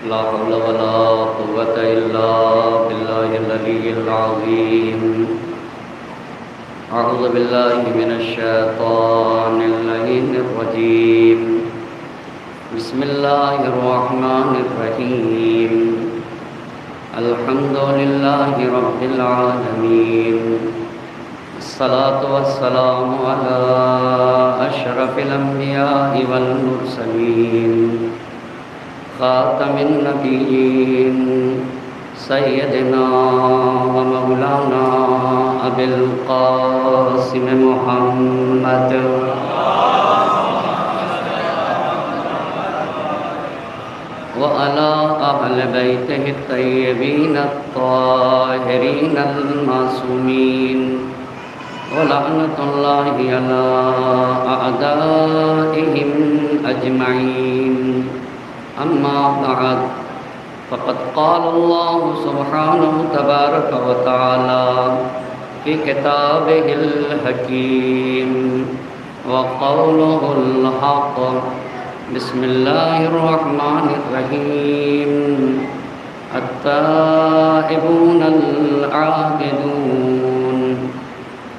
لا حول ولا قوة إلا بالله العلي العظيم. أعوذ بالله من الشيطان اللعين الرجيم. بسم الله الرحمن الرحيم. الحمد لله رب العالمين. الصلاة والسلام على أشرف الأنبياء والمرسلين خاتم النبيين سيدنا ومولانا أبي القاسم محمد وعلى أهل بيته الطيبين الطاهرين المعصومين ولعنة الله على أعدائهم أجمعين. أما بعد فقد قال الله سبحانه تبارك وتعالى في كتابه الحكيم وقوله الحق. بسم الله الرحمن الرحيم. التائبون العابدون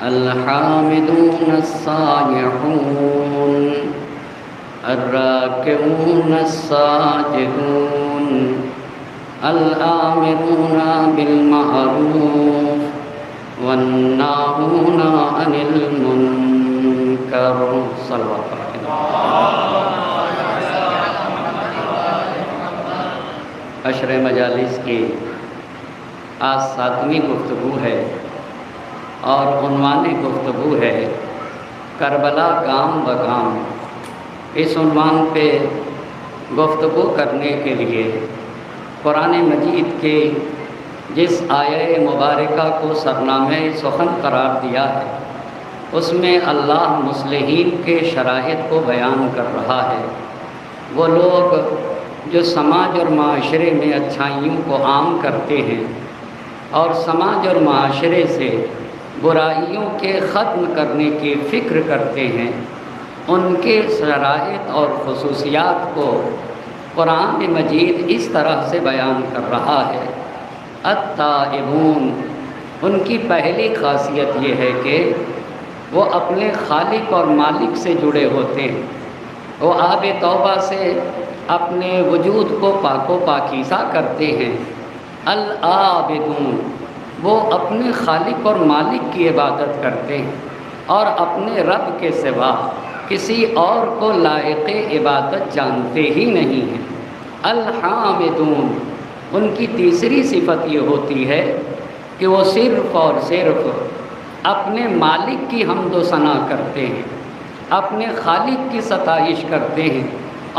الحامدون السائحون الراكعون الساجدون الآمرون بالمعروف والناهون عن المنكر. صلی اللہ علیہ وسلم. عشر مجالس کی آج 7ویں گفتگو ہے اور عنوان گفتگو ہے کربلا گام بگام. اس عنوان پہ گفتگو کرنے کے لیے قرآن مجید کے جس آیہ مبارکہ کو سرنامہ سخن قرار دیا ہے اس میں اللہ مصلحین کے شرائط کو بیان کر رہا ہے. وہ لوگ جو سماج اور معاشرے میں اچھائیوں کو عام کرتے ہیں اور سماج اور معاشرے سے برائیوں کے ختم کرنے کی فکر کرتے ہیں، ان کے شرائط اور خصوصیات کو قرآن مجید اس طرح سے بیان کر رہا ہے. التائبون، ان کی پہلی خاصیت یہ ہے کہ وہ اپنے خالق اور مالک سے جڑے ہوتے ہیں. وہ آب توبہ سے اپنے وجود کو پاک و پاکیزہ کرتے ہیں. العابدون، وہ اپنے خالق اور مالک کی عبادت کرتے ہیں اور اپنے رب کے سوا کسی اور کو لائق عبادت جانتے ہی نہیں ہیں. الحامدون، ان کی تیسری صفت یہ ہوتی ہے کہ وہ صرف اور صرف اپنے مالک کی حمد و ثنا کرتے ہیں، اپنے خالق کی ستائش کرتے ہیں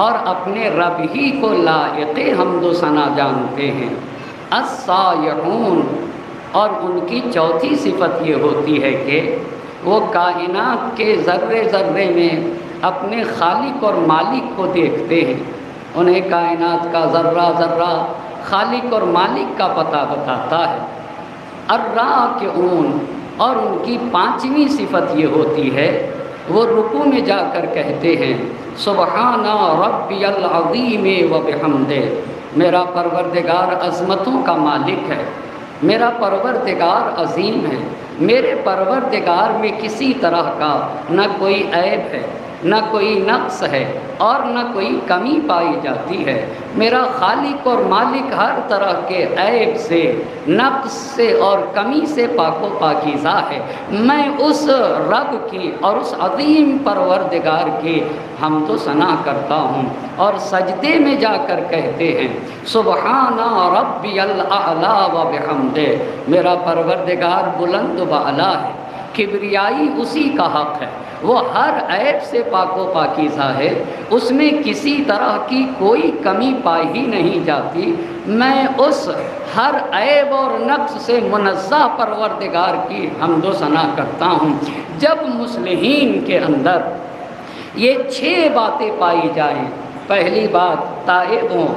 اور اپنے رب ہی کو لائق حمد و ثنا جانتے ہیں. السائحون، اور ان کی چوتھی صفت یہ ہوتی ہے کہ وہ کائنات کے ذرے ذرے میں اپنے خالق اور مالک کو دیکھتے ہیں. انہیں کائنات کا ذرہ ذرہ خالق اور مالک کا پتہ بتاتا ہے. الراکعون، اور ان کی پانچویں صفت یہ ہوتی ہے وہ رکوع میں جا کر کہتے ہیں سبحان ربی العظیم و بحمدہ، میرا پروردگار عظمتوں کا مالک ہے، میرا پروردگار عظیم ہے، میرے پروردگار میں کسی طرح کا نہ کوئی عیب ہے، نہ کوئی نقص ہے اور نہ کوئی کمی پائی جاتی ہے. میرا خالق اور مالک ہر طرح کے عیب سے، نقص سے اور کمی سے پاک و پاکیزہ ہے. میں اس رب کی اور اس عظیم پروردگار کی حمد و ثنا کرتا ہوں اور سجدے میں جا کر کہتے ہیں سبحان ربی الاعلی و بحمدہ، میرا پروردگار بلند و بالا ہے، کبریائی اسی کا حق ہے، وہ ہر عیب سے پاک و پاکیزہ ہے، اس میں کسی طرح کی کوئی کمی پائی ہی نہیں جاتی. میں اس ہر عیب اور نقص سے منزہ پروردگار کی حمد و ثنا کرتا ہوں. جب مصلحین کے اندر یہ 6 باتیں پائی جائیں، پہلی بات تائب ہوں،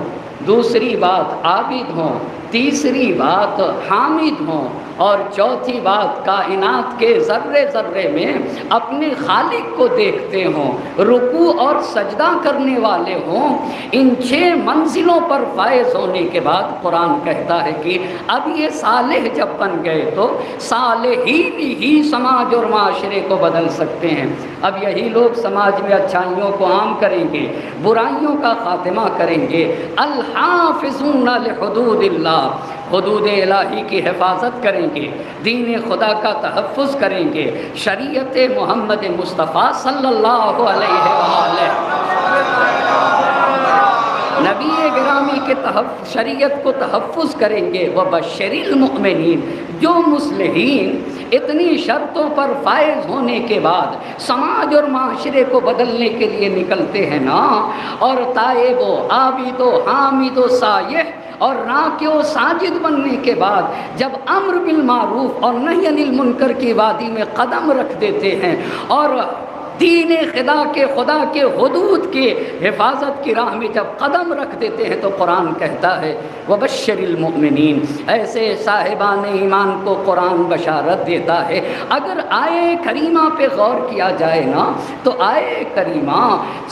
دوسری بات عابد ہوں، تیسری بات حامد ہوں اور چوتھی بات کائنات کے ذرے ذرے میں اپنے خالق کو دیکھتے ہوں، رکوع اور سجدہ کرنے والے ہوں۔ ان 6 منزلوں پر فائز ہونے کے بعد قرآن کہتا ہے کہ اب یہ صالح جب بن گئے تو صالحین ہی سماج اور معاشرے کو بدل سکتے ہیں۔ اب یہی لوگ سماج میں اچھائیوں کو عام کریں گے، برائیوں کا خاتمہ کریں گے۔ الحافظون لحدود اللہ، حدود الہی کی حفاظت کریں گے، دین خدا کا تحفظ کریں گے، شریعت محمد مصطفیٰ صلی اللہ علیہ وآلہ نبی گرامی کے شریعت کو تحفظ کریں گے۔ وبشر المؤمنین، جو مصلحین اتنی شرطوں پر فائز ہونے کے بعد سماج اور معاشرے کو بدلنے کے لیے نکلتے ہیں نا، اور تائب و عابد و حامد و سائح اور راکع و ساجد بننے کے بعد جب امر بالمعروف اور نہی عن المنکر کی وادی میں قدم رکھ دیتے ہیں اور دین خدا کے حدود کے حفاظت کی راہ میں جب قدم رکھ دیتے ہیں تو قرآن کہتا ہے وبشر المؤمنین، ایسے صاحبان ایمان کو قرآن بشارت دیتا ہے۔ اگر آیے کریمہ پہ غور کیا جائے نا تو آیے کریمہ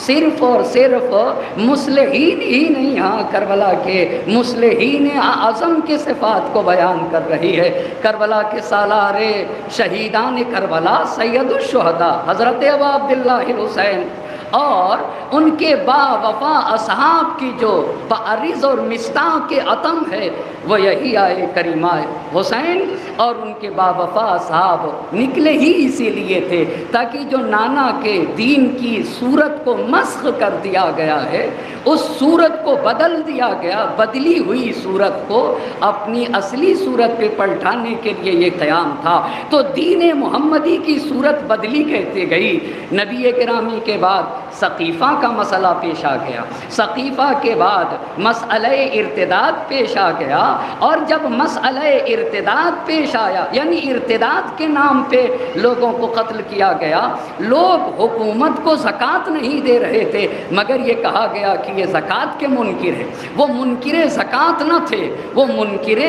صرف اور صرف مصلحین ہی نہیں، ہاں کربلا کے مصلحین اعظم کے صفات کو بیان کر رہی ہے۔ کربلا کے سالار شہیدان کربلا سید الشہداء حضرت ابا عبداللہ الحسین اور ان کے با وفا اصحاب کی جو بعرض اور مصداق عتم ہے وہ یہی آئے کریمہ حسین اور ان کے با وفا اصحاب نکلے ہی اسی لیے تھے تاکہ جو نانا کے دین کی صورت کو مسخ کر دیا گیا ہے، اس صورت کو بدل دیا گیا، بدلی ہوئی صورت کو اپنی اصلی صورت پہ پلٹانے کے لیے یہ قیام تھا۔ تو دین محمدی کی صورت بدلی کہتے گئی۔ نبی گرامی کے بعد سقیفہ کا مسئلہ پیش آ گیا، سقیفہ کے بعد مسئلہ ارتداد پیش آ گیا، اور جب مسئلہ ارتداد پیش آیا یعنی ارتداد کے نام پہ لوگوں کو قتل کیا گیا، لوگ حکومت کو زکوٰۃ نہیں دے رہے تھے مگر یہ کہا گیا کہ یہ زکوٰۃ کے منکر ہے۔ وہ منکر زکوٰۃ نہ تھے، وہ منکر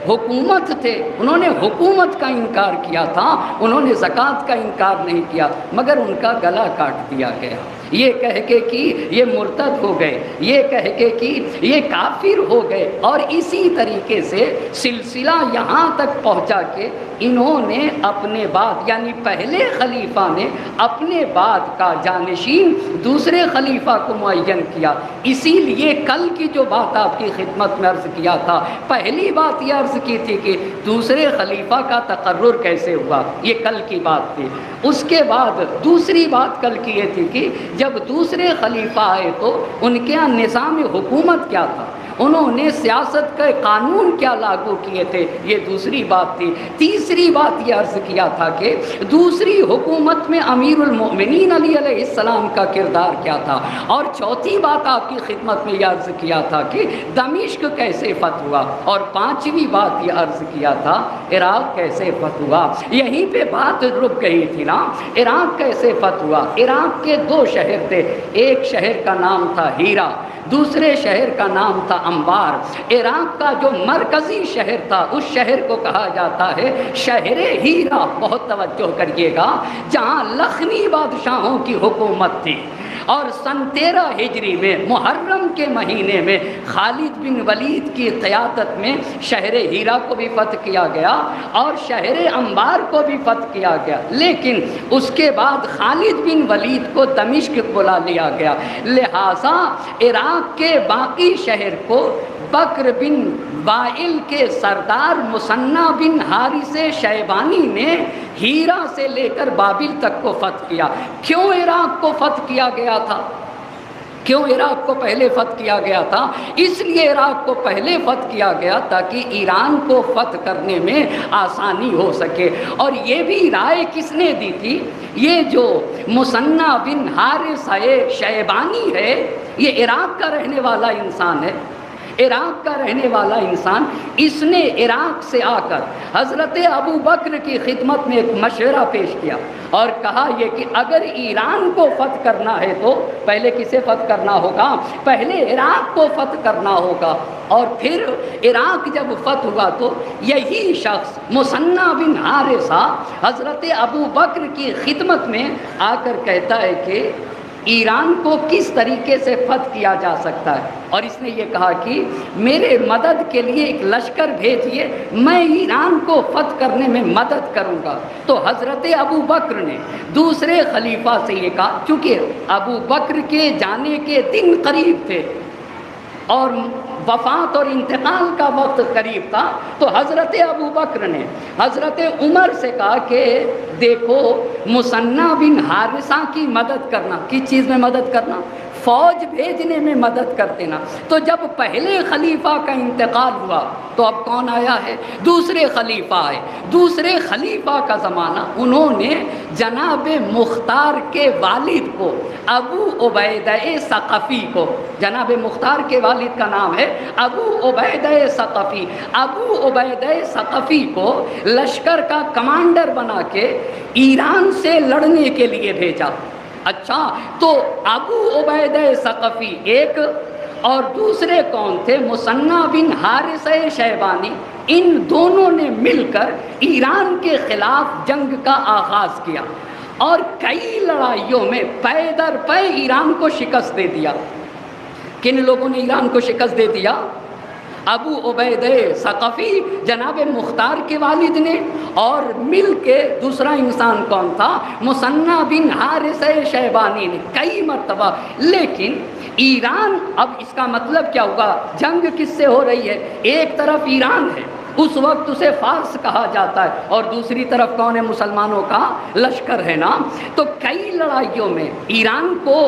حکومت تھے، انہوں نے حکومت کا انکار کیا تھا، انہوں نے زکوٰۃ کا انکار نہیں کیا، مگر ان کا گلا کاٹ دیا گیا، یہ کہہ کے کہ یہ مرتد ہو گئے، یہ کہہ کے کہ یہ کافر ہو گئے، اور اسی طریقے سے سلسلہ یہاں تک پہنچا کہ انہوں نے اپنے بعد یعنی پہلے خلیفہ نے اپنے بعد کا جانشین دوسرے خلیفہ کو معین کیا۔ اسی لیے کل کی جو بات آپ کی خدمت میں عرض کیا تھا، پہلی بات یہ عرض کی تھی کہ دوسرے خلیفہ کا تقرر کیسے ہوا، یہ کل کی بات تھی۔ اس کے بعد دوسری بات کل کی یہ تھی کہ جب دوسرے خلیفہ آئے تو ان کے یہاں نظام حکومت کیا تھا، انہوں نے سیاست کے قانون کیا لاگو کیے تھے، یہ دوسری بات تھی۔ تیسری بات یہ عرض کیا تھا کہ دوسری حکومت میں امیر المؤمنین علی علیہ السلام کا کردار کیا تھا، اور چوتھی بات آپ کی خدمت میں یہ عرض کیا تھا کہ دمشق کیسے فتح ہوا، اور پانچویں بات یہ عرض کیا تھا عراق کیسے فتح ہوا۔ یہیں پہ بات رک گئی تھی نا، عراق کیسے فتح ہوا۔ عراق کے 2 شہر تھے، ایک شہر کا نام تھا ہیرا، دوسرے شہر کا نام تھا انبار۔ عراق کا جو مرکزی شہر تھا اس شہر کو کہا جاتا ہے شہر ہیرا، بہت توجہ کریے گا، جہاں لخمی بادشاہوں کی حکومت تھی۔ اور سن 13 ہجری میں محرم کے مہینے میں خالد بن ولید کی قیادت میں شہر ہیرا کو بھی فتح کیا گیا اور شہر انبار کو بھی فتح کیا گیا، لیکن اس کے بعد خالد بن ولید کو دمشق بلا لیا گیا، لہٰذا عراق کے باقی شہر کو بکر بن وائل کے سردار مثنی بن حارث شیبانی نے ہیرا سے لے کر بابل تک کو فتح کیا۔ کیوں عراق کو فتح کیا گیا تھا؟ کیوں عراق کو پہلے فتح کیا گیا تھا؟ اس لیے عراق کو پہلے فتح کیا گیا تاکہ ایران کو فتح کرنے میں آسانی ہو سکے۔ اور یہ بھی رائے کس نے دی تھی؟ یہ جو مثنی بن حارث شیبانی ہے، یہ عراق کا رہنے والا انسان ہے، عراق کا رہنے والا انسان، اس نے عراق سے آ کر حضرت ابو بکر کی خدمت میں ایک مشورہ پیش کیا اور کہا یہ کہ اگر ایران کو فتح کرنا ہے تو پہلے کسے فتح کرنا ہوگا؟ پہلے عراق کو فتح کرنا ہوگا، اور پھر عراق جب فتح ہوا تو یہی شخص مثنیٰ بن حارثہ حضرت ابو بکر کی خدمت میں آ کر کہتا ہے کہ ایران کو کس طریقے سے فتح کیا جا سکتا ہے، اور اس نے یہ کہا کہ میرے مدد کے لیے ایک لشکر بھیجیے، میں ایران کو فتح کرنے میں مدد کروں گا۔ تو حضرت ابو بکر نے دوسرے خلیفہ سے یہ کہا، چونکہ ابو بکر کے جانے کے دن قریب تھے اور وفات اور انتقال کا وقت قریب تھا، تو حضرت ابو بکر نے حضرت عمر سے کہا کہ دیکھو مثنیٰ بن حارثہ کی مدد کرنا، کس چیز میں مدد کرنا؟ فوج بھیجنے میں مدد کر دینا۔ تو جب پہلے خلیفہ کا انتقال ہوا تو اب کون آیا ہے؟ دوسرے خلیفہ آئے۔ دوسرے خلیفہ کا زمانہ انہوں نے جناب مختار کے والد کو، ابو عبیدہ ثقفی کو، جناب مختار کے والد کا نام ہے ابو عبیدہ ثقفی، ابو عبیدہ ثقفی کو لشکر کا کمانڈر بنا کے ایران سے لڑنے کے لیے بھیجا۔ اچھا، تو ابو عبیدہ ثقفی ایک اور دوسرے کون تھے؟ مثنیٰ بن حارثہ شیبانی، ان دونوں نے مل کر ایران کے خلاف جنگ کا آغاز کیا اور کئی لڑائیوں میں پے در پے ایران کو شکست دے دیا۔ کن لوگوں نے ایران کو شکست دے دیا؟ ابو عبیدہ ثقفی جناب مختار کے والد نے، اور مل کے دوسرا انسان کون تھا؟ مثنیٰ بن حارثہ شیبانی نے کئی مرتبہ۔ لیکن ایران، اب اس کا مطلب کیا ہوگا؟ جنگ کس سے ہو رہی ہے؟ ایک طرف ایران ہے، اس وقت اسے فارس کہا جاتا ہے، اور دوسری طرف کون ہے؟ مسلمانوں کا لشکر ہے نا۔ تو کئی لڑائیوں میں ایران کو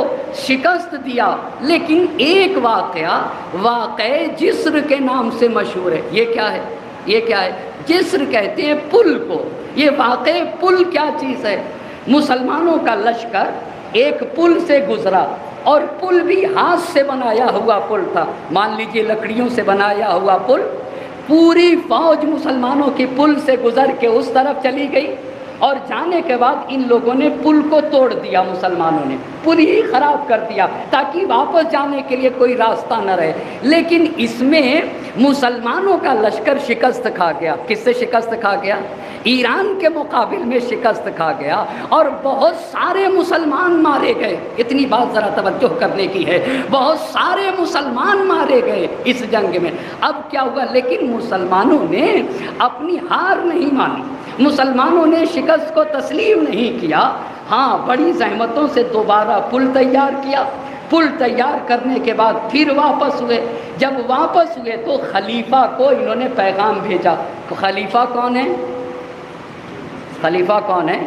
شکست دیا، لیکن ایک واقعہ جسر کے نام سے مشہور ہے۔ یہ کیا ہے؟ یہ کیا ہے؟ جسر کہتے ہیں پل کو۔ یہ واقعہ پل کیا چیز ہے؟ مسلمانوں کا لشکر ایک پل سے گزرا، اور پل بھی ہاتھ سے بنایا ہوا پل تھا، مان لیجئے لکڑیوں سے بنایا ہوا پل۔ پوری فوج مسلمانوں کی پل سے گزر کے اس طرف چلی گئی، اور جانے کے بعد ان لوگوں نے پل کو توڑ دیا، مسلمانوں نے پل ہی خراب کر دیا تاکہ واپس جانے کے لیے کوئی راستہ نہ رہے۔ لیکن اس میں مسلمانوں کا لشکر شکست کھا گیا۔ کس سے شکست کھا گیا؟ ایران کے مقابل میں شکست کھا گیا، اور بہت سارے مسلمان مارے گئے۔ اتنی بات ذرا توجہ کرنے کی ہے، بہت سارے مسلمان مارے گئے اس جنگ میں۔ اب کیا ہوا؟ لیکن مسلمانوں نے اپنی ہار نہیں مانی، مسلمانوں نے شکست کو تسلیم نہیں کیا۔ ہاں، بڑی زحمتوں سے دوبارہ پل تیار کیا۔ پل تیار کرنے کے بعد پھر واپس ہوئے۔ جب واپس ہوئے تو خلیفہ کو انہوں نے پیغام بھیجا۔ خلیفہ کون ہے؟ خلیفہ کون ہے؟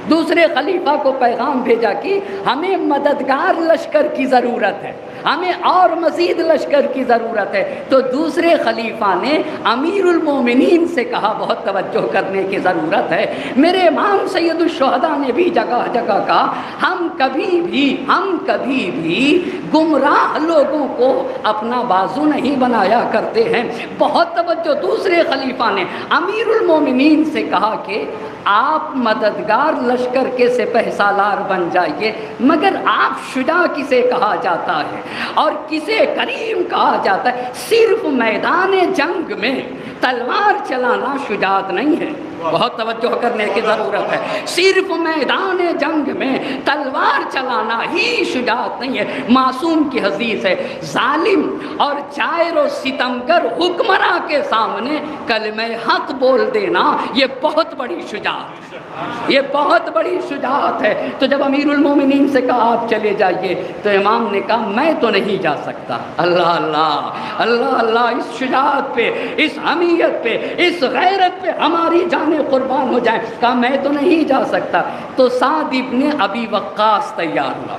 دوسرے خلیفہ کو پیغام بھیجا کہ ہمیں مددگار لشکر کی ضرورت ہے، ہمیں اور مزید لشکر کی ضرورت ہے۔ تو دوسرے خلیفہ نے امیر المومنین سے کہا، بہت توجہ کرنے کی ضرورت ہے، میرے امام سید الشہداء نے بھی جگہ جگہ کہا، ہم کبھی بھی گمراہ لوگوں کو اپنا بازو نہیں بنایا کرتے ہیں۔ بہت توجہ، دوسرے خلیفہ نے امیر المومنین سے کہا کہ آپ مددگار لشکر کے سپہ سالار بن جائیے، مگر آپ شجاع کسے کہا جاتا ہے اور کسے کریم کہا جاتا ہے؟ صرف میدان جنگ میں تلوار چلانا شجاعت نہیں ہے۔ بہت توجہ کرنے کی ضرورت ہے۔ صرف میدان جنگ میں تلوار چلانا ہی شجاعت نہیں ہے۔ معصوم کی حدیث ہے، ظالم اور جائر و ستمگر حکمراں کے سامنے کلمہ حق بول دینا یہ بہت بڑی شجاعت ہے، یہ بہت بڑی شجاعت ہے۔ تو جب امیر المومنین سے کہا آپ چلے جائیے، تو امام نے کہا میں تو نہیں جا سکتا۔ اللہ اللہ اللہ اللہ، اس شجاعت پہ، اس حمیت پہ، اس غیرت پہ ہماری جانیں قربان ہو جائیں۔ کہا میں تو نہیں جا سکتا۔ تو سعد ابن ابی وقاص تیار ہوا،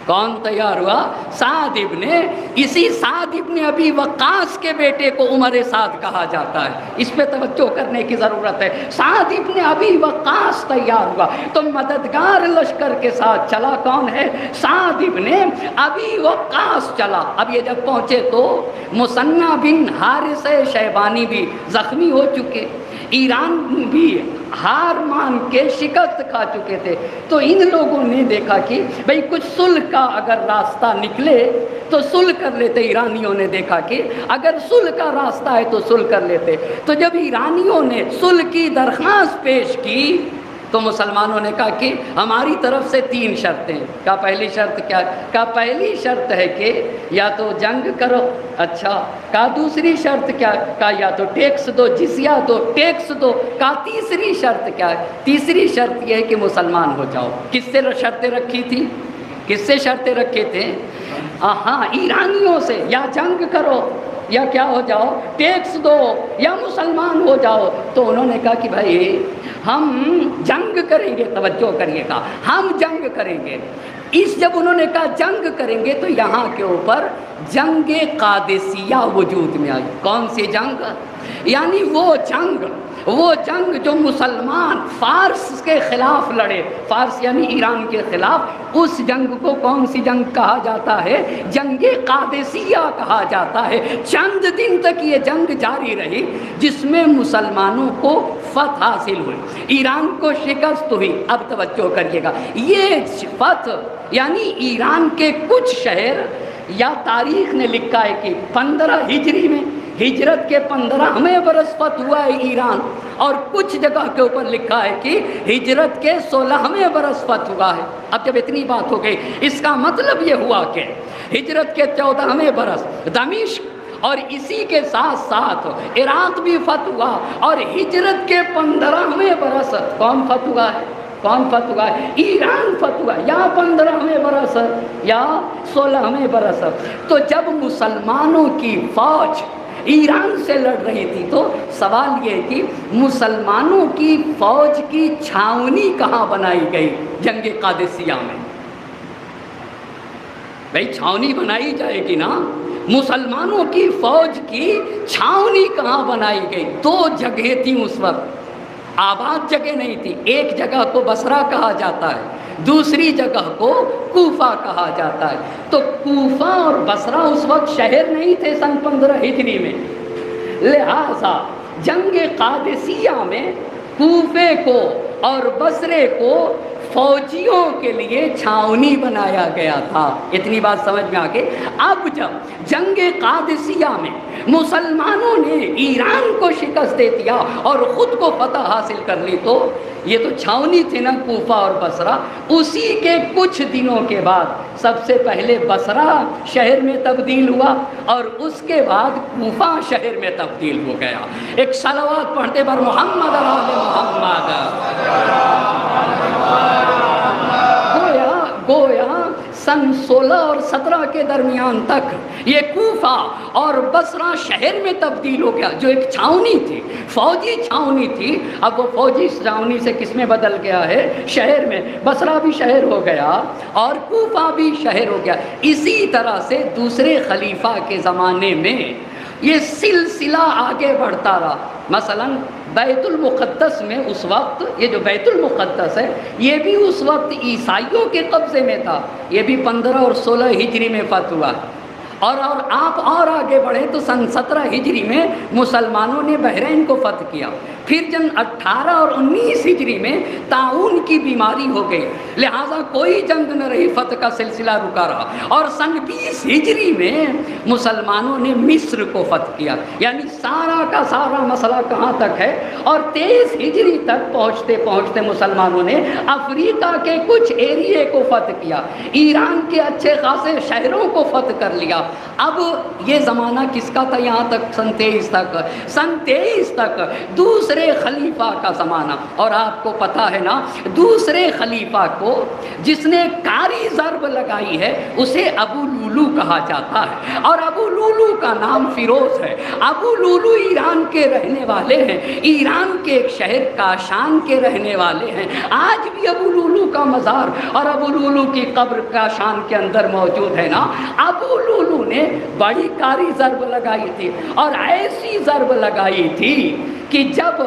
کون تیار ہوا؟ سعد ابن، اسی سعد ابن ابی وقاص کے بیٹے کو عمر سعد کہا جاتا ہے، اس پہ توجہ کرنے کی ضرورت ہے۔ سعد ابن ابی وقاص تیار ہوا تو مددگار لشکر کے ساتھ چلا کون ہے؟ سعد ابن ابی وقاص چلا۔ اب یہ جب پہنچے تو مثنی بن حارث شیبانی بھی زخمی ہو چکے، ایران بھی ہار مان کے شکست کھا چکے تھے، تو ان لوگوں نے دیکھا کہ بھئی کچھ صلح کا اگر راستہ نکلے تو صلح کر لیتے۔ ایرانیوں نے دیکھا کہ اگر صلح کا راستہ ہے تو صلح کر لیتے۔ تو جب ایرانیوں نے صلح کی درخواست پیش کی تو مسلمانوں نے کہا کہ ہماری طرف سے 3 شرطیں۔ کہا پہلی شرط کیا؟ کہا پہلی شرط ہے کہ یا تو جنگ کرو۔ اچھا، کہا دوسری شرط کیا؟ کہا یا تو ٹیکس دو، جزیہ دو، ٹیکس دو۔ کہا تیسری شرط کیا ہے؟ تیسری شرط یہ ہے کہ مسلمان ہو جاؤ۔ کس سے شرطیں رکھی تھی؟ کس سے شرطیں رکھے تھے؟ ہاں، ایرانیوں سے، یا جنگ کرو یا کیا ہو جاؤ، ٹیکس دو یا مسلمان ہو جاؤ۔ تو انہوں نے کہا کہ بھائی ہم جنگ کریں گے، توجہ کریے گا، ہم جنگ کریں گے۔ جب انہوں نے کہا جنگ کریں گے تو یہاں کے اوپر جنگ قادسیہ وجود میں آئی۔ کون سی جنگ؟ یعنی وہ جنگ جو مسلمان فارس کے خلاف لڑے، فارس یعنی ایران کے خلاف، اس جنگ کو کون سی جنگ کہا جاتا ہے؟ جنگ قادسیہ کہا جاتا ہے۔ چند دن تک یہ جنگ جاری رہی جس میں مسلمانوں کو فتح حاصل ہوئی، ایران کو شکست ہوئی۔ اب توجہ کریے گا، یہ فتح یعنی ایران کے کچھ شہر، یا تاریخ نے لکھا ہے کہ 15 ہجری میں، ہجرت کے 15ویں برس فتح ہوا ہے ایران، اور کچھ جگہ کے اوپر لکھا ہے کہ ہجرت کے 16ویں برس فتح ہوا ہے۔ اب جب اتنی بات ہو گئی، اس کا مطلب یہ ہوا کہ ہجرت کے 14ویں برس دمشق اور اسی کے ساتھ ساتھ عراق بھی فتح ہوا، اور ہجرت کے 15ویں برس کون فتح ہوا ہے؟ کون فتح ہوا ہے؟ ایران فتح ہوا، یا 15ویں برس یا 16ویں برس۔ تو جب مسلمانوں کی فوج ایران سے لڑ رہی تھی تو سوال یہ کہ مسلمانوں کی فوج کی چھاونی کہاں بنائی گئی؟ جنگ قادسیہ میں۔ بھئی چھاونی بنائی جائے گی نا، مسلمانوں کی فوج کی چھاونی کہاں بنائی گئی؟ 2 جگہیں تھیں اس وقت، آباد جگہ نہیں تھی۔ ایک جگہ کو بصرہ کہا جاتا ہے، دوسری جگہ کو کوفہ کہا جاتا ہے۔ تو کوفہ اور بصرہ اس وقت شہر نہیں تھے سن 15 ہجری میں، لہذا جنگ قادسیہ میں کوفے کو اور بصرے کو فوجیوں کے لیے چھاونی بنایا گیا تھا۔ اتنی بات سمجھ میں آ گئی۔ اب جب جنگ قادسیہ میں مسلمانوں نے ایران کو شکست دے دیا اور خود کو فتح حاصل کر لی، تو یہ تو چھاونی تھی نا کوفہ اور بصرہ، اسی کے کچھ دنوں کے بعد سب سے پہلے بصرہ شہر میں تبدیل ہوا اور اس کے بعد کوفہ شہر میں تبدیل ہو گیا۔ ایک صلوات پڑھتے بر محمد اور آل محمد۔ گویا سن 16 اور 17 کے درمیان تک یہ کوفہ اور بصرہ شہر میں تبدیل ہو گیا، جو ایک چھاونی تھی، فوجی چھاونی تھی، اب وہ فوجی چھاونی سے کس میں بدل گیا ہے؟ شہر میں۔ بصرہ بھی شہر ہو گیا اور کوفہ بھی شہر ہو گیا۔ اسی طرح سے دوسرے خلیفہ کے زمانے میں یہ سلسلہ آگے بڑھتا رہا۔ مثلا بیت المقدس میں اس وقت، یہ جو بیت المقدس ہے یہ بھی اس وقت عیسائیوں کے قبضے میں تھا، یہ بھی 15 اور 16 ہجری میں فتح ہوا۔ اور آپ اور آگے بڑھیں تو سن 17 ہجری میں مسلمانوں نے بحرین کو فتح کیا۔ پھر جن 18 اور 19 ہجری میں طاعون کی بیماری ہو گئی، لہٰذا کوئی جنگ نہ رہی، فتح کا سلسلہ رکا رہا۔ اور سن 20 ہجری میں مسلمانوں نے مصر کو فتح کیا، یعنی سارا کا سارا مسئلہ کہاں تک ہے؟ اور 23 ہجری تک پہنچتے پہنچتے مسلمانوں نے افریقہ کے کچھ ایریے کو فتح کیا، ایران کے اچھے خاصے شہروں کو فتح کر لیا۔ اب یہ زمانہ کس کا تھا یہاں تک؟ سن 23 تک۔ سن 23 تک دوسرے دوسرے خلیفہ کا زمانہ، اور آپ کو پتہ ہے نا دوسرے خلیفہ کو جس نے کاری ضرب لگائی ہے اسے ابو لولو کہا جاتا ہے، اور ابو لولو کا نام فیروز ہے۔ ابو لولو ایران کے رہنے والے ہیں، ایران کے ایک شہر کاشان کے رہنے والے ہیں۔ آج بھی ابو لولو کا مزار اور ابو لولو کی قبر کاشان کے اندر موجود ہے نا۔ ابو لولو نے بڑی کاری ضرب لگائی تھی، اور ایسی ضرب لگائی تھی کہ جب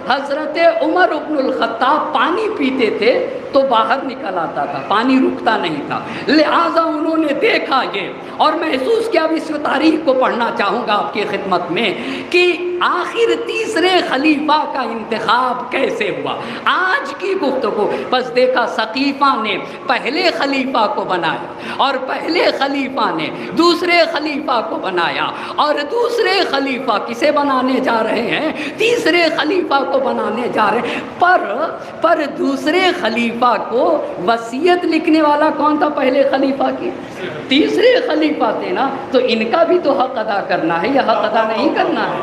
حضرت عمر بن الخطاب پانی پیتے تھے تو باہر نکل آتا تھا، پانی رکتا نہیں تھا، لہٰذا انہوں نے دیکھا یہ اور محسوس کیا۔ اب اس تاریخ کو پڑھنا چاہوں گا آپ کی خدمت میں کہ آخر تیسرے خلیفہ کا انتخاب کیسے ہوا، آج کی گفتگو۔ بس دیکھا ثقیفہ نے پہلے خلیفہ کو بنایا، اور پہلے خلیفہ نے دوسرے خلیفہ کو بنایا، اور دوسرے خلیفہ کسے بنانے جا رہے ہیں؟ تیسرے خلیفہ کو بنانے جا رہے ہیں۔ پر دوسرے خلیفہ کو وصیت لکھنے والا کون تھا؟ پہلے خلیفہ کی تیسرے خلیفہ تھے نا، تو ان کا بھی تو حق ادا کرنا ہے یا حق ادا نہیں کرنا ہے؟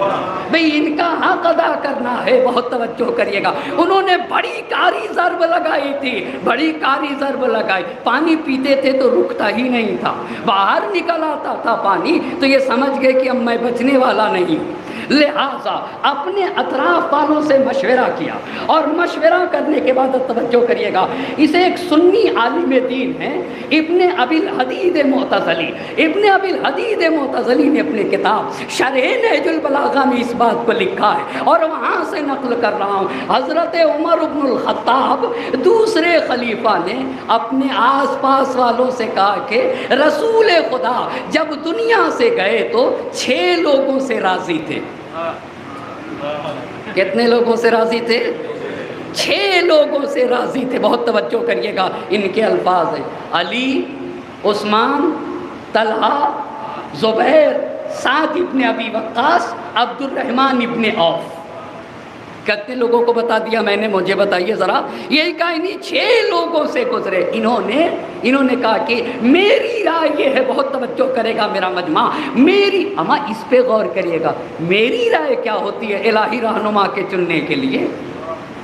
بھئی ان کا حق ادا کرنا ہے۔ بہت توجہ کریے گا، انہوں نے بڑی کاری ضرب لگائی تھی، بڑی کاری ضرب لگائی۔ پانی پیتے تھے تو رکتا ہی نہیں تھا، باہر نکل آتا تھا پانی، تو یہ سمجھ گئے کہ اب میں بچنے والا نہیں ہوں۔ لہٰذا اپنے اطراف والوں سے مشورہ کیا، اور مشورہ کرنے کے بعد توجہ کریے گا، اسے ایک سنی عالم دین ہے ابن ابی الحدید معتزلی، ابن ابی الحدید معتزلی نے اپنے کتاب شرح نہج البلاغہ میں اس بات کو لکھا ہے، اور وہاں سے نقل کر رہا ہوں۔ حضرت عمر بن الخطاب دوسرے خلیفہ نے اپنے آس پاس والوں سے کہا کہ رسول خدا جب دنیا سے گئے تو 6 لوگوں سے راضی تھے۔ کتنے لوگوں سے راضی تھے؟ 6 لوگوں سے راضی تھے۔ بہت توجہ کریے گا، ان کے الفاظ ہیں علی، عثمان، طلحہ، زبیر، سعد ابن ابی وقاص، عبد الرحمن ابن عوف۔ کتنے لوگوں کو بتا دیا میں نے؟ مجھے بتائیے ذرا۔ یہی کہا انہیں 6 لوگوں سے گزرے۔ انہوں نے کہا کہ میری رائے یہ ہے، بہت توجہ کرے گا میرا مجمع، میری اما اس پہ غور کریے گا، میری رائے کیا ہوتی ہے الہی رہنما کے چننے کے لیے؟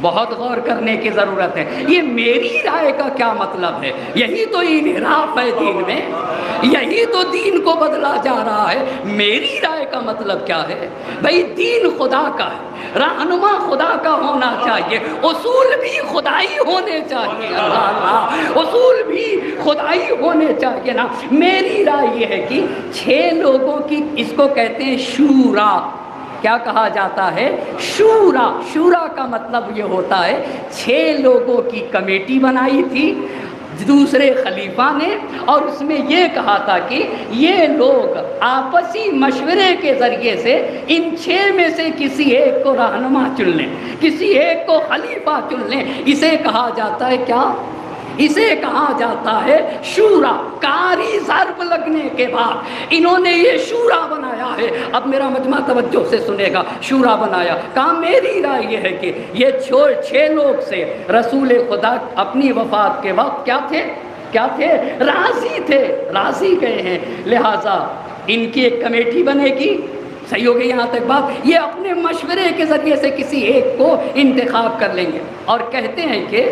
بہت غور کرنے کی ضرورت ہے۔ یہ میری رائے کا کیا مطلب ہے؟ یہی تو انحراف ہے دین میں، یہی تو دین کو بدلا جا رہا ہے۔ میری رائے کا مطلب کیا ہے؟ بھئی دین خدا کا ہے، رہنما خدا کا ہونا چاہیے، اصول بھی خدائی ہونے چاہیے، اللہ اللہ، اصول بھی خدائی ہونے چاہیے نا۔ میری رائے یہ ہے کہ 6 لوگوں کی، اس کو کہتے ہیں شورا۔ کیا کہا جاتا ہے؟ شورا۔ شورا کا مطلب یہ ہوتا ہے 6 لوگوں کی کمیٹی بنائی تھی دوسرے خلیفہ نے، اور اس میں یہ کہا تھا کہ یہ لوگ آپسی مشورے کے ذریعے سے ان 6 میں سے کسی ایک کو رہنما چن لیں، کسی ایک کو خلیفہ چن لیں۔ اسے کہا جاتا ہے کیا؟ اسے کہا جاتا ہے شورا۔ کاری ضرب لگنے کے بعد انہوں نے یہ شورا بنایا ہے۔ اب میرا مجمع توجہ سے سنے گا، شورا بنایا، کہا میری رائے یہ ہے کہ یہ 6 لوگ سے رسول خدا اپنی وفات کے وقت کیا تھے؟ راضی تھے، راضی گئے ہیں، لہٰذا ان کی ایک کمیٹی بنے گی۔ صحیح ہو گئی یہاں تک بات؟ یہ اپنے مشورے کے ذریعے سے کسی ایک کو انتخاب کر لیں گے، اور کہتے ہیں کہ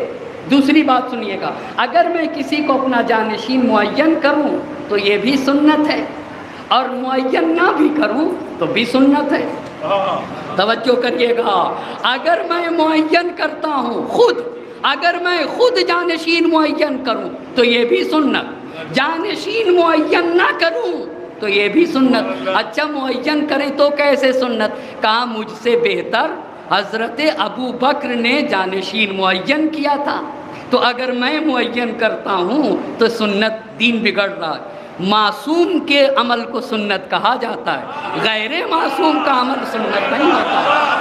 دوسری بات سنیے گا، اگر میں کسی کو اپنا جانشین معین کروں تو یہ بھی سنت ہے، اور معین نہ بھی کروں تو بھی سنت ہے۔ توجہ کریے گا، اگر میں معین کرتا ہوں اگر میں خود جانشین معین کروں تو یہ بھی سنت، جانشین معین نہ کروں تو یہ بھی سنت۔ اچھا معین کریں تو کیسے سنت؟ کہا مجھ سے بہتر حضرت ابو بکر نے جانشین معین کیا تھا، تو اگر میں معین کرتا ہوں تو سنت، دین بگڑ رہا ہے۔ معصوم کے عمل کو سنت کہا جاتا ہے، غیر معصوم کا عمل سنت نہیں ہوتا ہے۔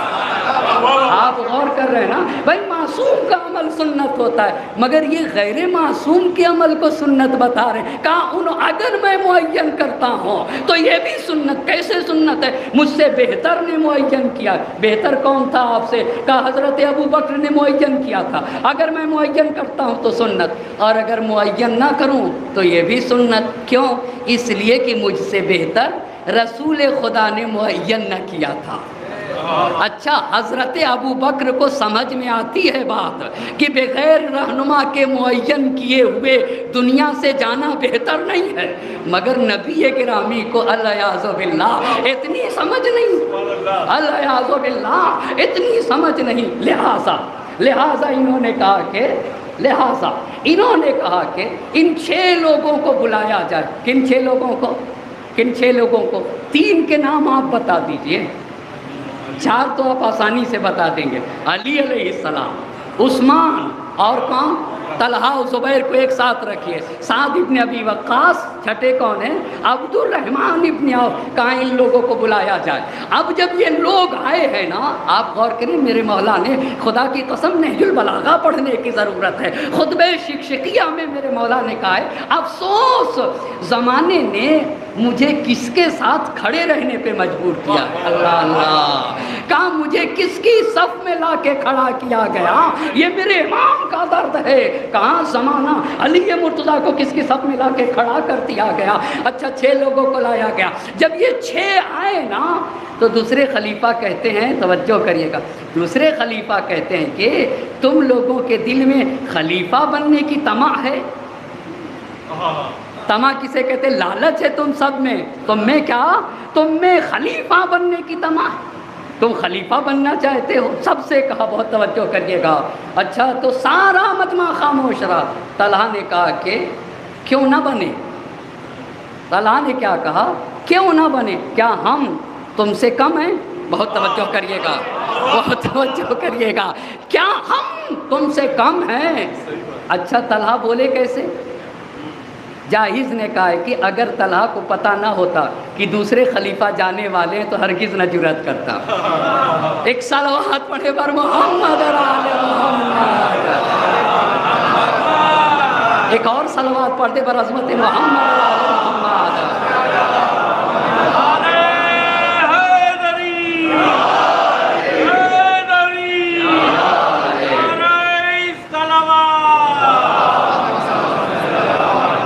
آپ غور کر رہے ہیں نا بھائی، معصوم کا عمل سنت ہوتا ہے، مگر یہ غیر معصوم کے عمل کو سنت بتا رہے ہیں۔ کہا اگر میں معین کرتا ہوں تو یہ بھی سنت۔ کیسے سنت ہے؟ مجھ سے بہتر نے معین کیا۔ بہتر کون تھا آپ سے؟ کہا حضرت ابو بکر نے معین کیا تھا، اگر میں معین کرتا ہوں تو سنت، اور اگر معین نہ کروں تو یہ بھی سنت۔ کیوں؟ اس لیے کہ مجھ سے بہتر رسول خدا نے معین نہ کیا تھا۔ اچھا حضرت ابو بکر کو سمجھ میں آتی ہے بات کہ بغیر رہنما کے معین کیے ہوئے دنیا سے جانا بہتر نہیں ہے، مگر نبی گرامی کو الیاذ باللہ اتنی سمجھ نہیں، الیاذ باللہ اتنی سمجھ نہیں، لہٰذا انہوں نے کہا کہ ان 6 لوگوں کو بلایا جائے۔ کن 6 لوگوں کو؟ کن 6 لوگوں کو؟ 3 کے نام آپ بتا دیجئے، 4 تو آپ آسانی سے بتا دیں گے۔ علی علیہ السلام، عثمان، اور کون؟ طلحہ و زبیر کو ایک ساتھ رکھیے، سعد ابن ابی وقاص، چھٹے کون ہیں؟ عبد الرحمن ابن عوف، کہاں ان لوگوں کو بلایا جائے۔ اب جب یہ لوگ آئے ہیں نا، آپ غور کریں، میرے مولا نے خدا کی قسم نہج البلاغہ پڑھنے کی ضرورت ہے، خطبہ شکشکیہ میں میرے مولا نے کہا ہے افسوس زمانے نے مجھے کس کے ساتھ کھڑے رہنے پہ مجبور کیا، اللہ اللہ، کہا مجھے کس کی صف میں لا کے کھڑا کیا گیا، یہ میرے امام کا درد ہے، کہاں زمانہ علی مرتضیٰ کو کس کی صف میں لا کے کھڑا کر دیا گیا۔ اچھا 6 لوگوں کو لایا گیا، جب یہ 6 آئے نا تو دوسرے خلیفہ کہتے ہیں، توجہ کریے گا، دوسرے خلیفہ کہتے ہیں کہ تم لوگوں کے دل میں خلیفہ بننے کی طمع ہے۔ طمع کسے کہتے ہیں؟ لالچ ہے تم سب میں، تم میں کیا؟ تم میں خلیفہ بننے کی طمع ہے، تم خلیفہ بننا چاہتے ہو، سب سے کہا، بہت توجہ کریے گا۔ اچھا تو سارا مجمع خاموش رہا، طلحہ نے کہا کہ کیوں نہ بنے؟ طلحہ نے کیا کہا؟ کیوں نہ بنے؟ کیا ہم تم سے کم ہیں؟ بہت توجہ کریے گا، بہت توجہ کریے گا، کیا ہم تم سے کم ہیں؟ اچھا طلحہ بولے کیسے؟ جاہز نے کہا ہے کہ اگر طلحہ کو پتہ نہ ہوتا کہ دوسرے خلیفہ جانے والے ہیں تو ہرگز نہ جرأت کرتا۔ ایک صلوات پڑھے بر محمد اور آل محمد، ایک اور صلوات پڑھتے بر عظمت محمد اور آل محمد۔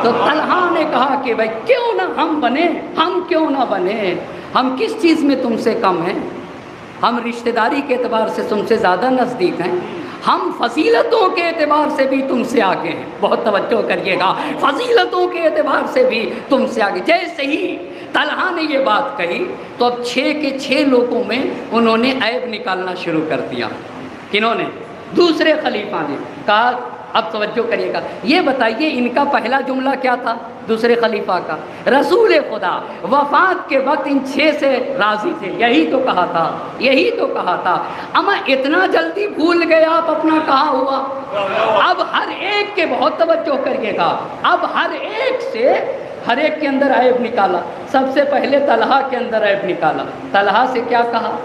تو طلحہ نے کہا کہ بھائی کیوں نہ ہم بنے، ہم کیوں نہ بنے، ہم کس چیز میں تم سے کم ہیں؟ ہم رشتہ داری کے اعتبار سے تم سے زیادہ نزدیک ہیں، ہم فضیلتوں کے اعتبار سے بھی تم سے آگے ہیں، بہت توجہ کریے گا، فضیلتوں کے اعتبار سے بھی تم سے آگے۔ جیسے ہی طلحہ نے یہ بات کہی تو اب 6 کے 6 لوگوں میں انہوں نے عیب نکالنا شروع کر دیا۔ کنہوں نے؟ دوسرے خلیفہ نے کہا، اب توجہ کریے گا، یہ بتائیے ان کا پہلا جملہ کیا تھا دوسرے خلیفہ کا؟ رسول خدا وفات کے وقت ان 6 سے راضی تھے، یہی تو کہا تھا، یہی تو کہا تھا، اما اتنا جلدی بھول گئے آپ اپنا کہا ہوا؟ اب ہر ایک کے، بہت توجہ کریے گا، اب ہر ایک کے اندر عیب نکالا۔ سب سے پہلے طلحہ کے اندر عیب نکالا۔ طلحہ سے کیا کہا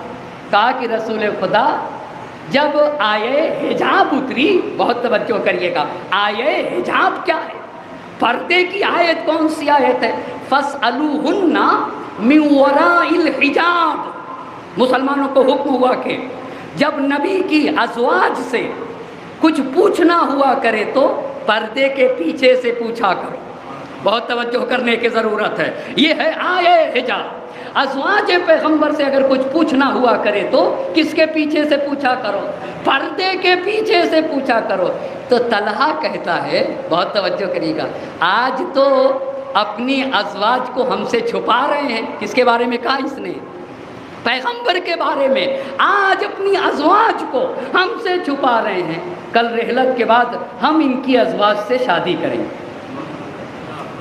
کہ رسول خدا جب آیے حجاب اتری، بہت توجہ کریے گا، آیے حجاب کیا ہے؟ پردے کی آیت کون سی آیت ہے؟ فَاسْأَلُوهُنَّ مِنْ وَرَاءِ الْحِجَابِ۔ مسلمانوں کو حکم ہوا کہ جب نبی کی ازواج سے کچھ پوچھنا ہوا کرے تو پردے کے پیچھے سے پوچھا کرو، بہت توجہ کرنے کی ضرورت ہے، یہ ہے آیے حجاب۔ ازواج پیغمبر سے اگر کچھ پوچھنا ہوا کرے تو کس کے پیچھے سے پوچھا کرو؟ پردے کے پیچھے سے پوچھا کرو۔ تو طلحہ کہتا ہے، بہت توجہ کریے گا، آج تو اپنی ازواج کو ہم سے چھپا رہے ہیں۔ کس کے بارے میں کہا اس نے؟ پیغمبر کے بارے میں، آج اپنی ازواج کو ہم سے چھپا رہے ہیں، کل رحلت کے بعد ہم ان کی ازواج سے شادی کریں گے۔